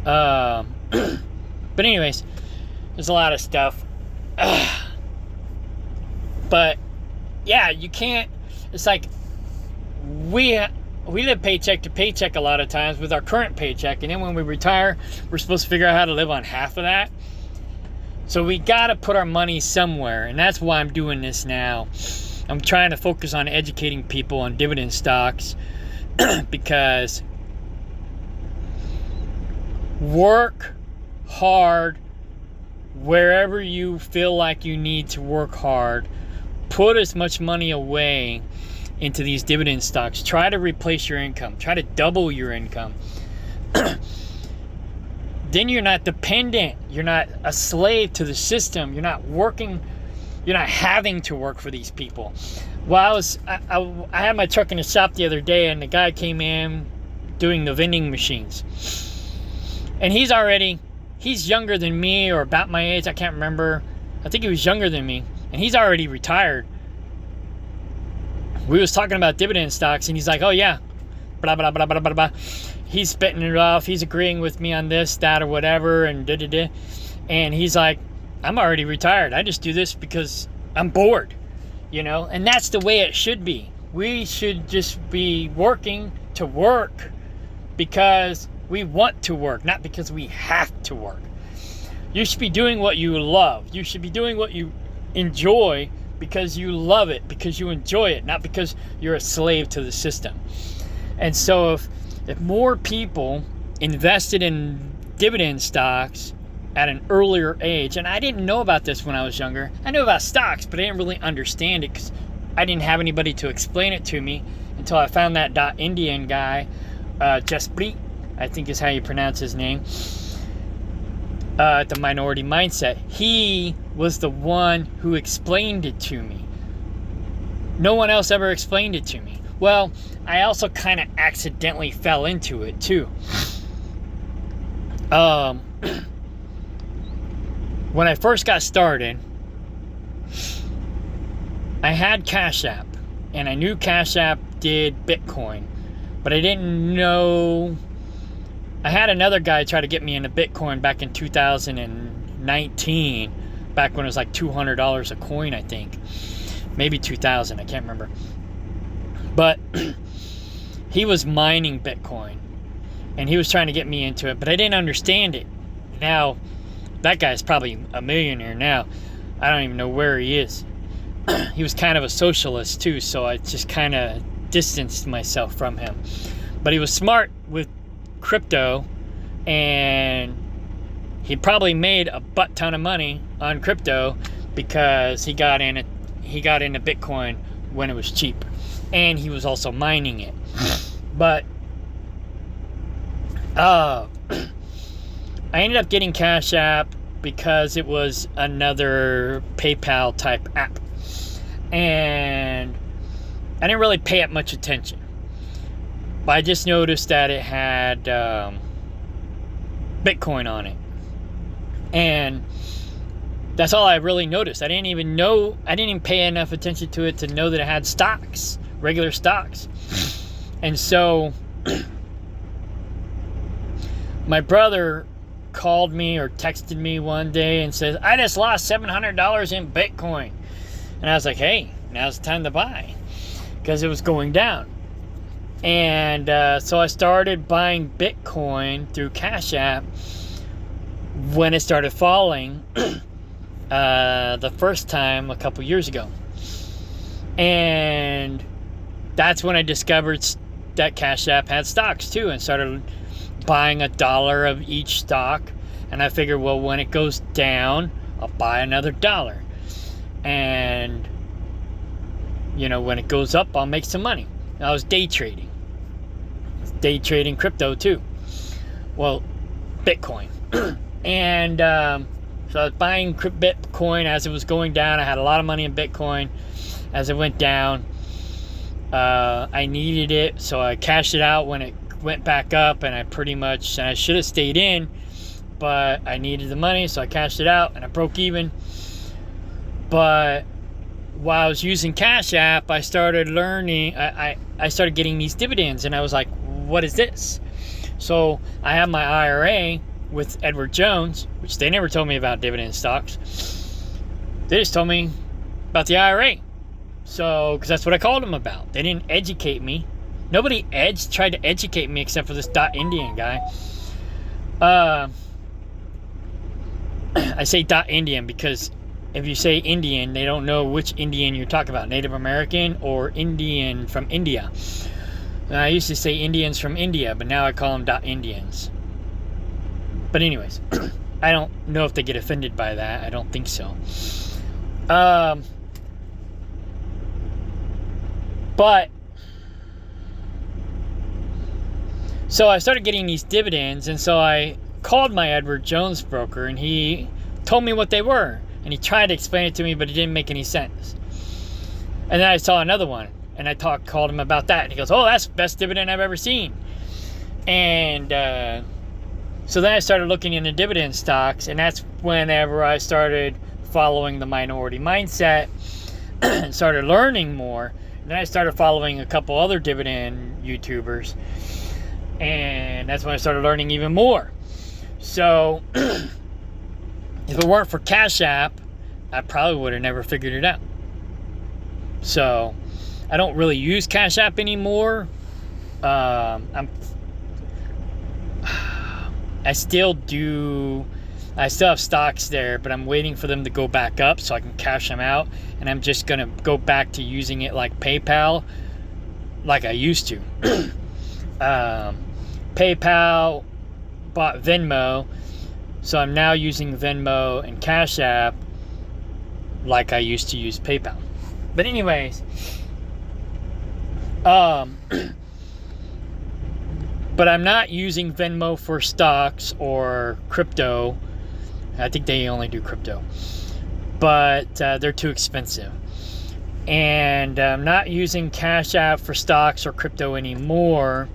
But anyways, there's a lot of stuff. But yeah, you can't. It's like we live paycheck to paycheck a lot of times with our current paycheck, and then when we retire, we're supposed to figure out how to live on half of that. So we got to put our money somewhere, and that's why I'm doing this now. I'm trying to focus on educating people on dividend stocks because work hard wherever you feel like you need to work hard. Put as much money away into these dividend stocks. Try to replace your income. Try to double your income. Then you're not dependent. You're not a slave to the system. You're not working. You're not having to work for these people. Well, I had my truck in the shop the other day, and the guy came in doing the vending machines. And he's younger than me, or about my age. I can't remember. I think he was younger than me. And he's already retired. We was talking about dividend stocks, and he's like, oh yeah, blah, blah, blah, blah, blah, blah. He's spitting it off. He's agreeing with me on this, that, or whatever, and da-da-da. And he's like, I'm already retired. I just do this because I'm bored, you know? And that's the way it should be. We should just be working to work because we want to work, not because we have to work. You should be doing what you love. You should be doing what you enjoy because you love it, because you enjoy it, not because you're a slave to the system. And so if more people invested in dividend stocks at an earlier age, and I didn't know about this when I was younger. I knew about stocks, but I didn't really understand it because I didn't have anybody to explain it to me until I found that Indian guy, Jaspreet, I think is how you pronounce his name, at the Minority Mindset. He was the one who explained it to me. No one else ever explained it to me. Well, I also kind of accidentally fell into it too. When I first got started, I had Cash App, and I knew Cash App did Bitcoin, but I didn't know. I had another guy try to get me into Bitcoin back in 2019, back when it was like $200 a coin, I think. Maybe 2000, I can't remember. But he was mining Bitcoin, and he was trying to get me into it, but I didn't understand it. Now, that guy's probably a millionaire now. I don't even know where he is. He was kind of a socialist too, so I just kind of distanced myself from him. But he was smart with crypto, and he probably made a butt ton of money on crypto because he got into Bitcoin when it was cheap, and he was also mining it. But I ended up getting Cash App because it was another PayPal type app, and I didn't really pay it much attention. But I just noticed that it had Bitcoin on it, and that's all I really noticed. I didn't even pay enough attention to it to know that it had stocks, regular stocks. And so my brother called me or texted me one day and says, I just lost $700 in Bitcoin. And I was like, hey, now's the time to buy, because it was going down. And so I started buying Bitcoin through Cash App when it started falling the first time a couple years ago. And that's when I discovered that Cash App had stocks too, and started buying $1 of each stock. And I figured, well, when it goes down, I'll buy another $1. And, you know, when it goes up, I'll make some money. I was day trading. Day trading crypto too. Well, Bitcoin. And so I was buying Bitcoin as it was going down. I had a lot of money in Bitcoin as it went down. I needed it, so I cashed it out when it went back up, and I should have stayed in, but I needed the money, so I cashed it out, and I broke even. But while I was using Cash App, I started learning, I started getting these dividends, and I was like, what is this? So I have my IRA with Edward Jones, which they never told me about dividend stocks. They just told me about the IRA. So, because that's what I called them about. They didn't educate me. Nobody tried to educate me except for this Indian guy. I say Indian because if you say Indian, they don't know which Indian you're talking about, Native American or Indian from India. And I used to say Indians from India, but now I call them Indians. But anyways, I don't know if they get offended by that. I don't think so. But so I started getting these dividends, and so I called my Edward Jones broker, and he told me what they were, and he tried to explain it to me, but it didn't make any sense. And then I saw another one, and I called him about that, and he goes, oh, that's the best dividend I've ever seen. And so then I started looking into dividend stocks, and that's whenever I started following the Minority Mindset and started learning more. Then I started following a couple other dividend YouTubers, and that's when I started learning even more. So if it weren't for Cash App, I probably would have never figured it out. So I don't really use Cash App anymore. I still have stocks there, but I'm waiting for them to go back up so I can cash them out. And I'm just going to go back to using it like PayPal, like I used to. PayPal bought Venmo, so I'm now using Venmo and Cash App like I used to use PayPal. But anyways, but I'm not using Venmo for stocks or crypto. I think they only do crypto, but they're too expensive. And I'm not using Cash App for stocks or crypto anymore.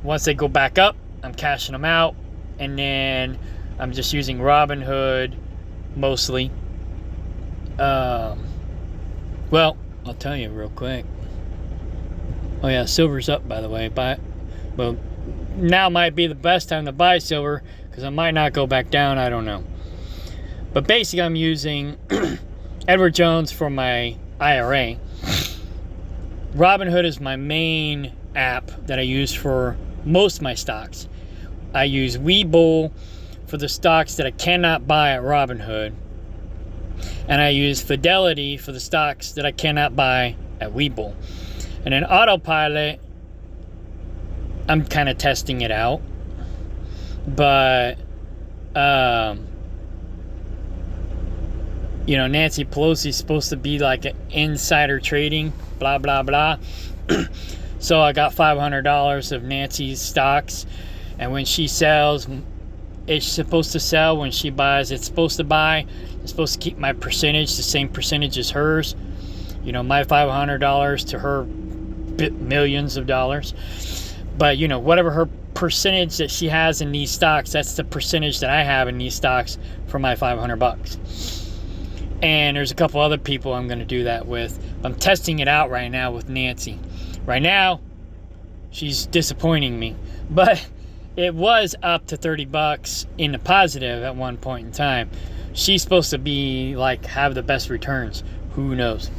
Once they go back up, I'm cashing them out, and then I'm just using Robinhood mostly. Well, I'll tell you real quick. Oh yeah, silver's up, by the way. Well, now might be the best time to buy silver because it might not go back down. I don't know. But basically, I'm using Edward Jones for my IRA. Robinhood is my main app that I use for most of my stocks. I use Webull for the stocks that I cannot buy at Robinhood. And I use Fidelity for the stocks that I cannot buy at Webull. And then Autopilot, I'm kind of testing it out. But, Nancy Pelosi's supposed to be like an insider trading, blah, blah, blah. So I got $500 of Nancy's stocks. And when she sells, it's supposed to sell. When she buys, it's supposed to buy. It's supposed to keep my percentage, the same percentage as hers. My $500 to her millions of dollars. But, whatever her percentage that she has in these stocks, that's the percentage that I have in these stocks for my $500. And there's a couple other people I'm going to do that with. I'm testing it out right now with Nancy. Right now, she's disappointing me. But it was up to $30 in the positive at one point in time. She's supposed to be have the best returns. Who knows?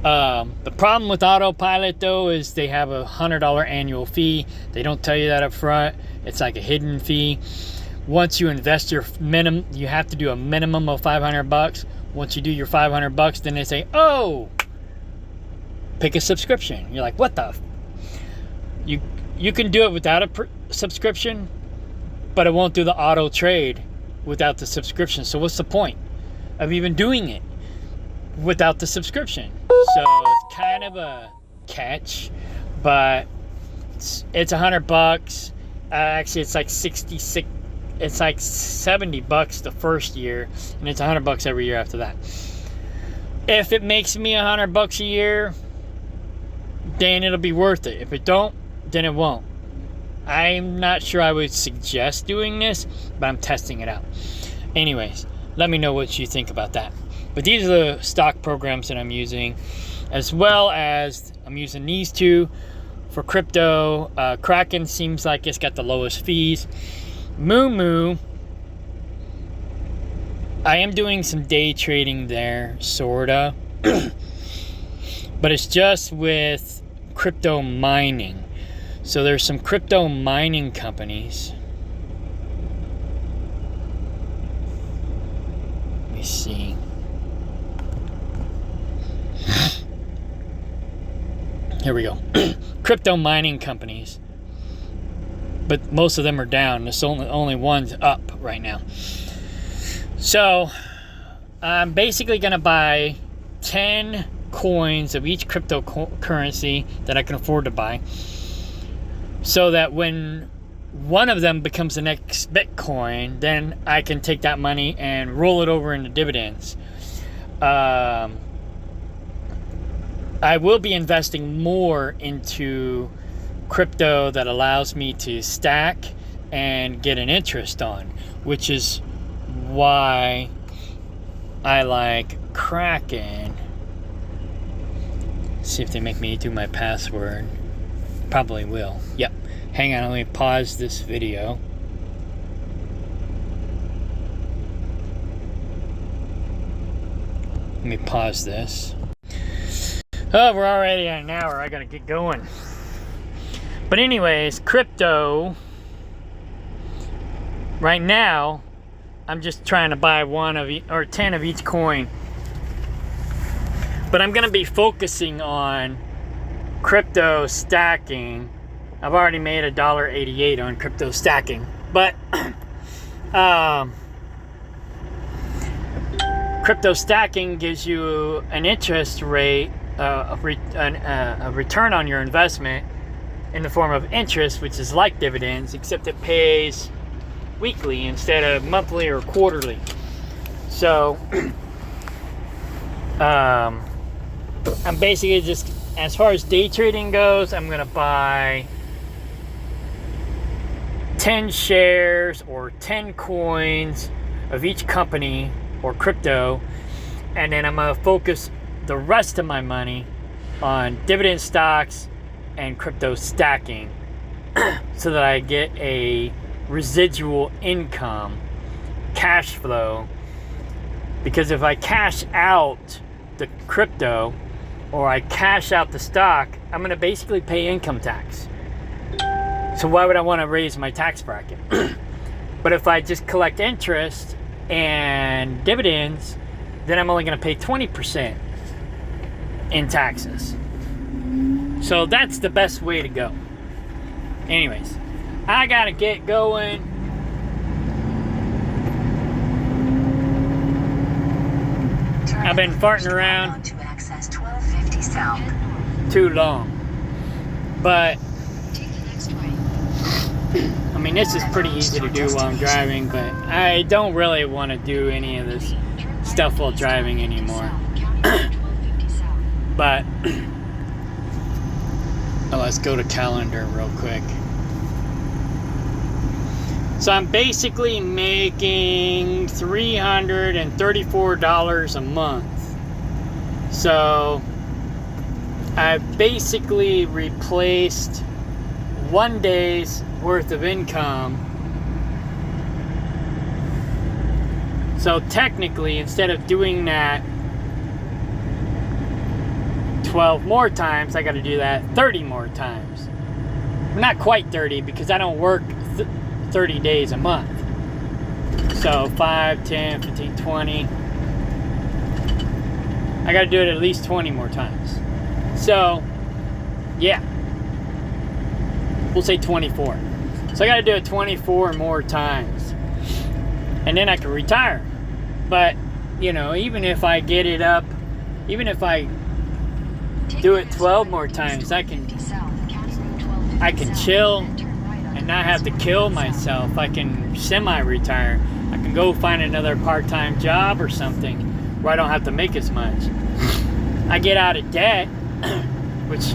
The problem with Autopilot though is they have a $100 annual fee. They don't tell you that up front. It's like a hidden fee. Once you invest your minimum, you have to do a minimum of $500. Once you do your $500, then they say, "Oh, pick a subscription." You're like, "What the?" You can do it without a subscription, but it won't do the auto trade without the subscription. So what's the point of even doing it without the subscription? So it's kind of a catch, but it's $100. Actually, it's like 66. It's like $70 the first year, and it's $100 every year after that. If it makes me $100 a year, then it'll be worth it. If it don't, then it won't. I'm not sure I would suggest doing this, but I'm testing it out. Anyways, let me know what you think about that. But these are the stock programs that I'm using, as well as I'm using these two for crypto. Kraken seems like it's got the lowest fees. Moomoo, I am doing some day trading there, sorta. But it's just with crypto mining. So there's some crypto mining companies. Let me see. Here we go. Crypto mining companies. But most of them are down. There's only one's up right now. So I'm basically going to buy 10 coins of each cryptocurrency that I can afford to buy, so that when one of them becomes the next Bitcoin, then I can take that money and roll it over into dividends. I will be investing more into crypto that allows me to stack and get an interest on, which is why I like Kraken See if they make me do my password. Probably will. Yep. Hang on, let me pause this video. Let me pause this. Oh, we're already at an hour. I gotta get going. But anyways, crypto. Right now, I'm just trying to buy 1 of or 10 of each coin. But I'm gonna be focusing on crypto stacking. I've already made $1.88 on crypto stacking, but crypto stacking gives you an interest rate, a return on your investment in the form of interest, which is like dividends, except it pays weekly instead of monthly or quarterly. So I'm basically just, as far as day trading goes, I'm gonna buy 10 shares or 10 coins of each company or crypto, and then I'm gonna focus the rest of my money on dividend stocks and crypto stacking so that I get a residual income, cash flow. Because if I cash out the crypto or I cash out the stock, I'm gonna basically pay income tax. So why would I want to raise my tax bracket? But if I just collect interest and dividends, then I'm only going to pay 20% in taxes. So that's the best way to go. Anyways, I got to get going. I've been farting around To access 1250 south. too long. But Take the next right. I mean, this is pretty easy to do while I'm driving, but I don't really want to do any of this stuff while driving anymore. But let's go to calendar real quick. So I'm basically making $334 a month. So I basically replaced 1 day's worth of income. So technically, instead of doing that 12 more times, I got to do that 30 more times. Not quite 30 because I don't work 30 days a month. So 5, 10, 15, 20. I got to do it at least 20 more times. So, yeah. We'll say 24. So I got to do it 24 more times. And then I can retire. But, you know, even if I get it up, even if I do it 12 more times, I can chill and not have to kill myself. I can semi-retire. I can go find another part-time job or something where I don't have to make as much. I get out of debt, which,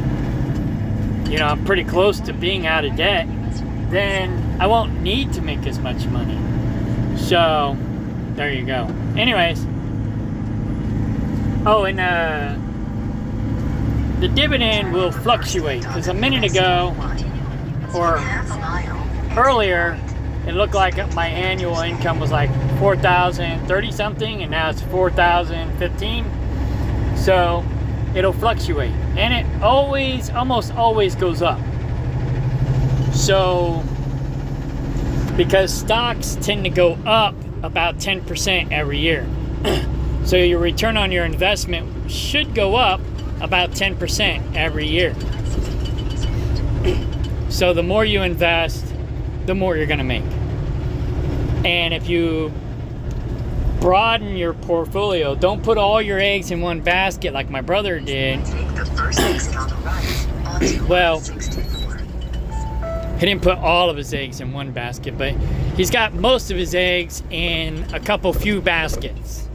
you know, I'm pretty close to being out of debt, then I won't need to make as much money. So, there you go. Anyways. Oh, and the dividend will fluctuate. Because a minute ago, or earlier, it looked like my annual income was like $4,030 something, and now it's $4,015. So, it'll fluctuate. And it almost always goes up. So, because stocks tend to go up about 10% every year. So your return on your investment should go up about 10% every year. So the more you invest, the more you're going to make. And if you broaden your portfolio, don't put all your eggs in one basket like my brother did. Take the first exit on the right onto Well, 64. he didn't put all of his eggs in one basket, but he's got most of his eggs in a couple few baskets.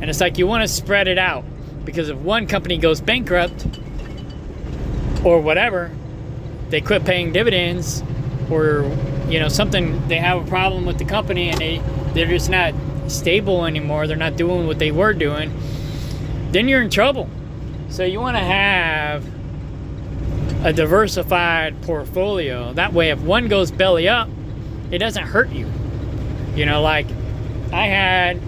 And it's like you want to spread it out, because if one company goes bankrupt or whatever, they quit paying dividends, or, you know, something, they have a problem with the company and they're just not stable anymore, they're not doing what they were doing, then you're in trouble. So you want to have a diversified portfolio. That way, if one goes belly up, it doesn't hurt you. You know, like I had.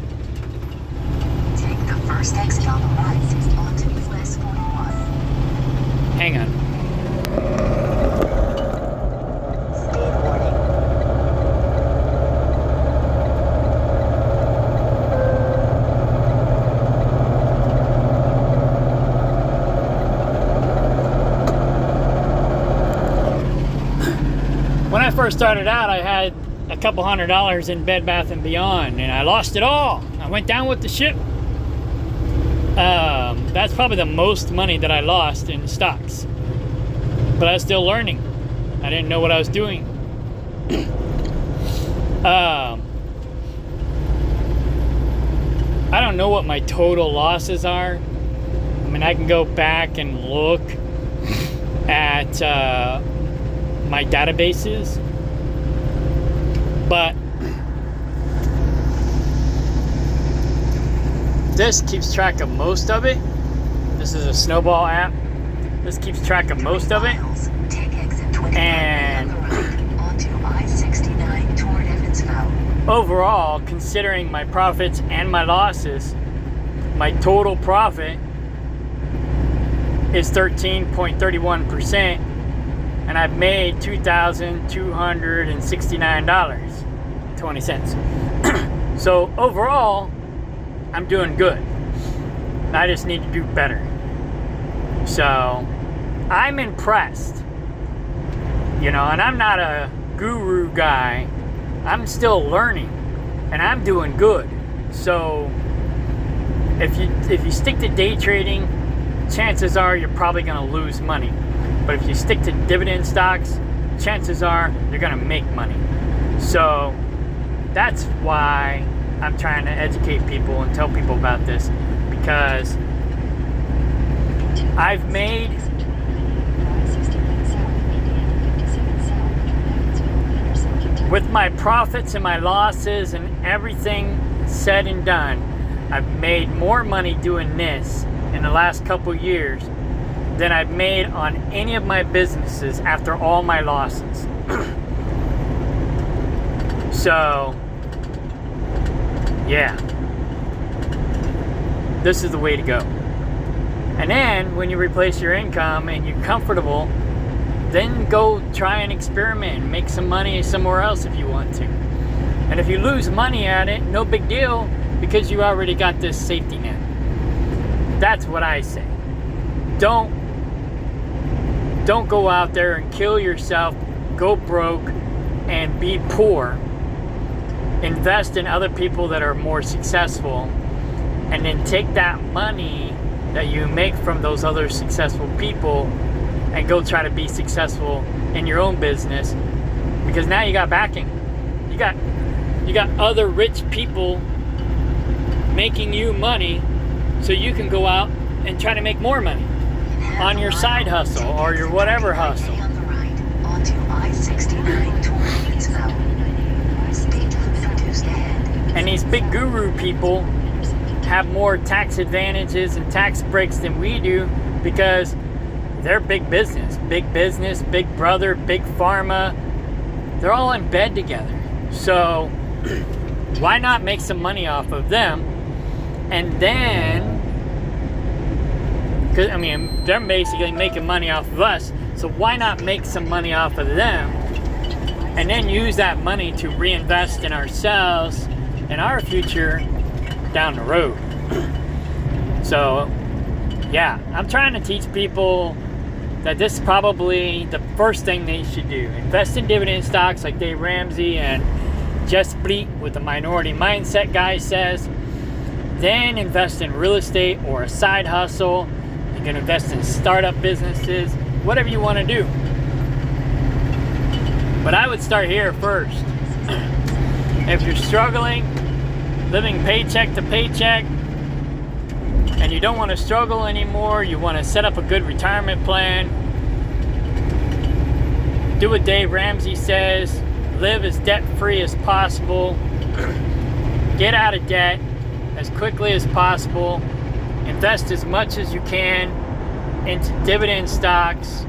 Take the first exit on the right onto US 41. Hang on. Speed warning. When I first started out, I had a couple $100 in Bed Bath & Beyond, and I lost it all. I went down with the ship. That's probably the most money that I lost in stocks. But I was still learning. I didn't know what I was doing. I don't know what my total losses are. I mean, I can go back and look at my databases, but this keeps track of most of it. This is a Snowball app. This keeps track of most of it. Take exit 25 And on the right onto I-69 toward Evansville. overall, considering my profits and my losses, my total profit is 13.31%, and I've made $2,269.20. So overall, I'm doing good. I just need to do better. So I'm impressed. You know, and I'm not a guru guy. I'm still learning, and I'm doing good. So if you stick to day trading, chances are you're probably going to lose money. But if you stick to dividend stocks, chances are you're going to make money. So that's why I'm trying to educate people and tell people about this, because I've made with my profits and my losses and everything said and done, I've made more money doing this in the last couple years than I've made on any of my businesses after all my losses. So, yeah, this is the way to go. And then when you replace your income and you're comfortable, then go try and experiment and make some money somewhere else if you want to. And if you lose money at it, no big deal, because you already got this safety net. That's what I say. Don't go out there and kill yourself, go broke, and be poor. Invest in other people that are more successful, and then take that money that you make from those other successful people and go try to be successful in your own business, because now you got backing. You got other rich people making you money, so you can go out and try to make more money on your side hustle or your whatever hustle. On the right onto I-69 toward Evansville. Speed limit reduced ahead. And these big guru people have more tax advantages and tax breaks than we do, because they're big business, big brother, big pharma. They're all in bed together. So why not make some money off of them? And then, because I mean, they're basically making money off of us. So why not make some money off of them, and then use that money to reinvest in ourselves and our future down the road? So yeah, I'm trying to teach people that this is probably the first thing they should do. Invest in dividend stocks like Dave Ramsey and Jess Bleet with the Minority Mindset guy says. Then invest in real estate or a side hustle. You can invest in startup businesses, whatever you want to do. But I would start here first. If you're struggling, living paycheck to paycheck, and you don't want to struggle anymore, you want to set up a good retirement plan, do what Dave Ramsey says, live as debt-free as possible, get out of debt as quickly as possible, invest as much as you can into dividend stocks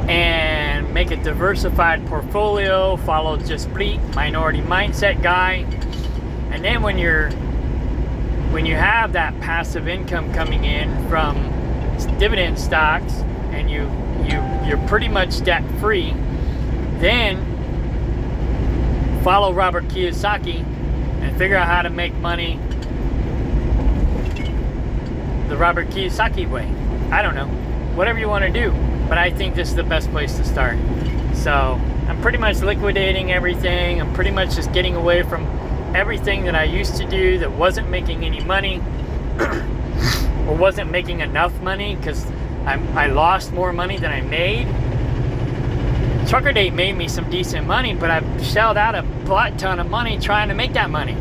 and make a diversified portfolio, follow Jaspreet, minority mindset guy. And then when you have that passive income coming in from dividend stocks and you're pretty much debt free, then follow Robert Kiyosaki and figure out how to make money the Robert Kiyosaki way. I don't know, whatever you want to do, but I think this is the best place to start. So I'm pretty much liquidating everything. I'm pretty much just getting away from everything that I used to do that wasn't making any money or wasn't making enough money, because I lost more money than I made. Trucker Date made me some decent money, but I shelled out a butt ton of money trying to make that money.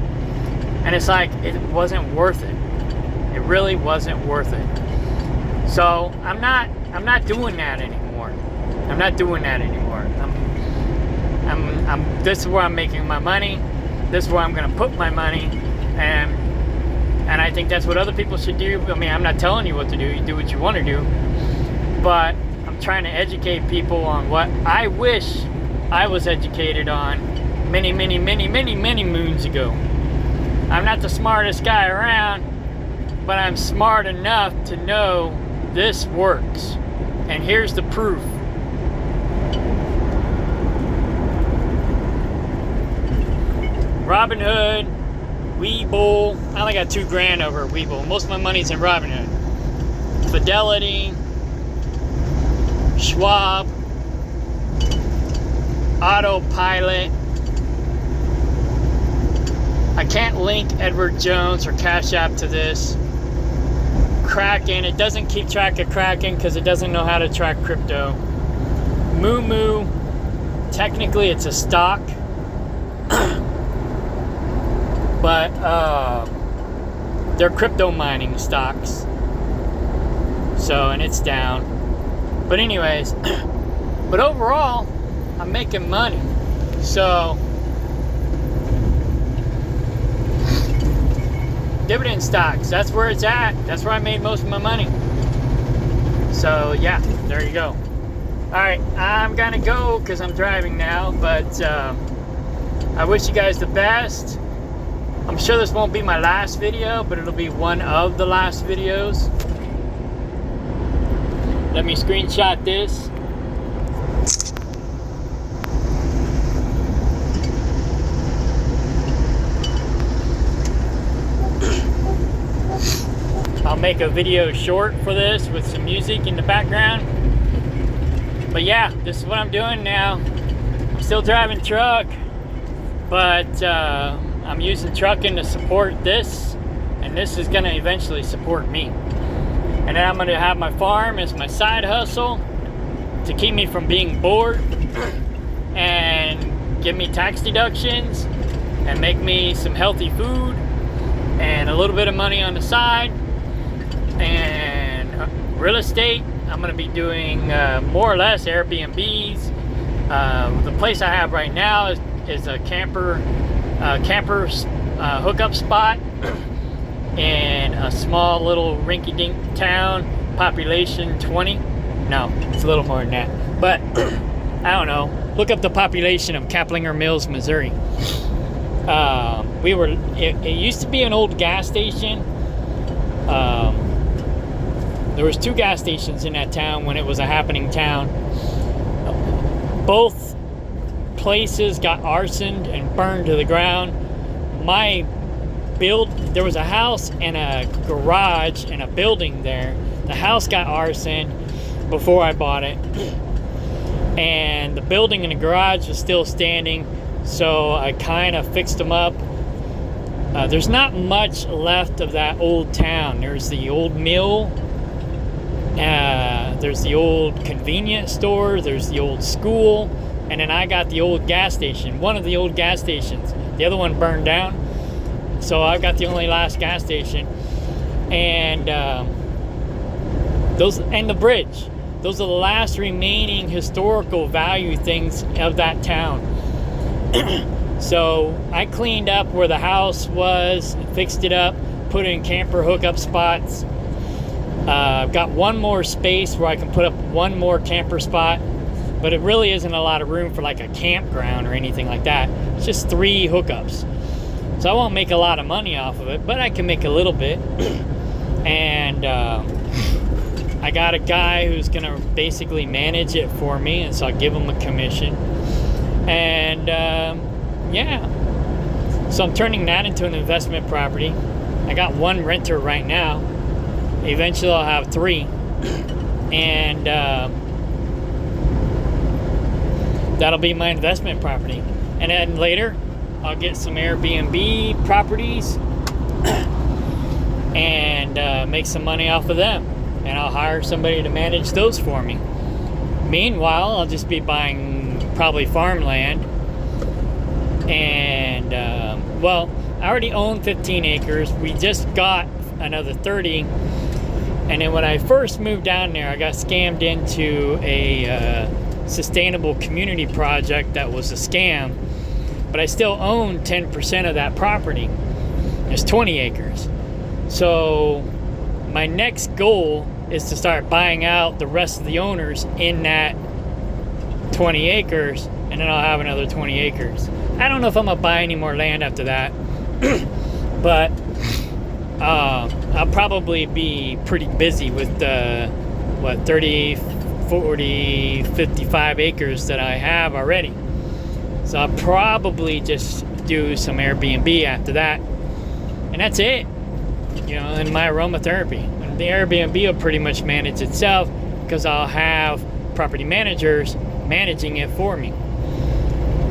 And it's like, it wasn't worth it. It really wasn't worth it. So I'm not doing that anymore. I'm not doing that anymore. This is where I'm making my money. This is where I'm going to put my money, and I think that's what other people should do. I mean, I'm not telling you what to do. You do what you want to do, but I'm trying to educate people on what I wish I was educated on many moons ago. I'm not the smartest guy around, but I'm smart enough to know this works. And here's the proof. Robinhood, Webull. I only got $2,000 over at Webull. Most of my money's in Robinhood. Fidelity, Schwab, Autopilot. I can't link Edward Jones or Cash App to this. Kraken, it doesn't keep track of Kraken because it doesn't know how to track crypto. Moomoo, technically it's a stock, but they're crypto mining stocks. So, and it's down. But anyways, but overall, I'm making money. So, dividend stocks, that's where it's at. That's where I made most of my money. So yeah, there you go. Alright, I'm gonna go because I'm driving now, but I wish you guys the best. I'm sure this won't be my last video, but it'll be one of the last videos. Let me screenshot this. I'll make a video short for this with some music in the background. But yeah, this is what I'm doing now. I'm still driving truck, but I'm using trucking to support this, and this is gonna eventually support me. And then I'm gonna have my farm as my side hustle to keep me from being bored and give me tax deductions and make me some healthy food and a little bit of money on the side. And real estate, I'm going to be doing more or less Airbnbs. The place I have right now is a camper hookup spot in a small little rinky-dink town, population 20. No, it's a little more than that. But I don't know. Look up the population of Kaplinger Mills, Missouri. It used to be an old gas station. There was 2 gas stations in that town when it was a happening town. Both places got arsoned and burned to the ground. There was a house and a garage and a building there. The house got arsoned before I bought it. And the building and the garage was still standing, so I kind of fixed them up. There's not much left of that old town. There's the old mill. There's the old convenience store, there's the old school, and then I got the old gas station, one of the old gas stations. The other one burned down, so I've got the only last gas station. And the bridge. Those are the last remaining historical value things of that town. So I cleaned up where the house was, fixed it up, put in camper hookup spots. I've got one more space where I can put up one more camper spot, but it really isn't a lot of room for like a campground or anything like that. It's just 3 hookups. So I won't make a lot of money off of it, but I can make a little bit. And I got a guy who's gonna basically manage it for me, and so I'll give him a commission. And yeah, so I'm turning that into an investment property. I got 1 renter right now. Eventually I'll have 3. And that'll be my investment property. And then later I'll get some Airbnb properties and make some money off of them. And I'll hire somebody to manage those for me. Meanwhile, I'll just be buying probably farmland. And well, I already own 15 acres. We just got another 30. And then when I first moved down there, I got scammed into a sustainable community project that was a scam. But I still own 10% of that property. There's 20 acres. So my next goal is to start buying out the rest of the owners in that 20 acres, and then I'll have another 20 acres. I don't know if I'm gonna buy any more land after that, but I'll probably be pretty busy with the 30, 40, 55 acres that I have already. So I'll probably just do some Airbnb after that, and that's it. You know, in my aromatherapy. And the Airbnb will pretty much manage itself because I'll have property managers managing it for me.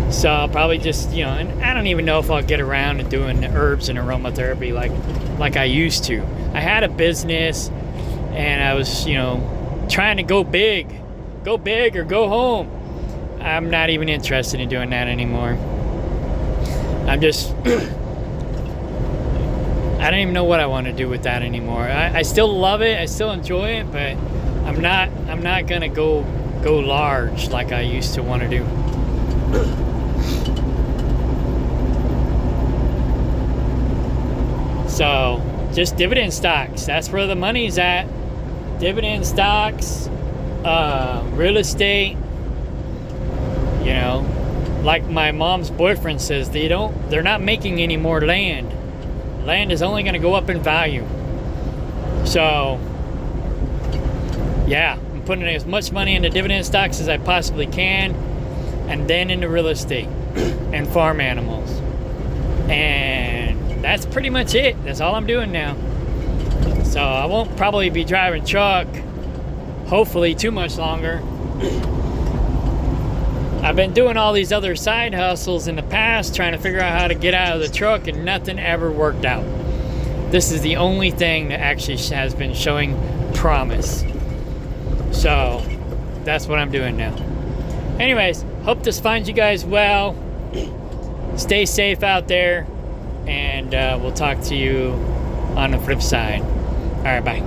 So I'll probably just, you know, and I don't even know if I'll get around to doing herbs and aromatherapy like I used to. I had a business and I was, you know, trying to go big or go home. I'm not even interested in doing that anymore. I'm just I don't even know what I want to do with that anymore. I still love it. I still enjoy it, but I'm not gonna go large like I used to want to do. So just dividend stocks. That's where the money's at. Dividend stocks, real estate. You know, like my mom's boyfriend says, they're not making any more land. Land is only going to go up in value. So, yeah, I'm putting as much money into dividend stocks as I possibly can, and then into real estate and farm animals. And that's pretty much it. That's all I'm doing now. So I won't probably be driving truck, hopefully too much longer. I've been doing all these other side hustles in the past, trying to figure out how to get out of the truck, and nothing ever worked out. This is the only thing that actually has been showing promise. So that's what I'm doing now. Anyways, hope this finds you guys well. Stay safe out there, and we'll talk to you on the flip side. All right, bye.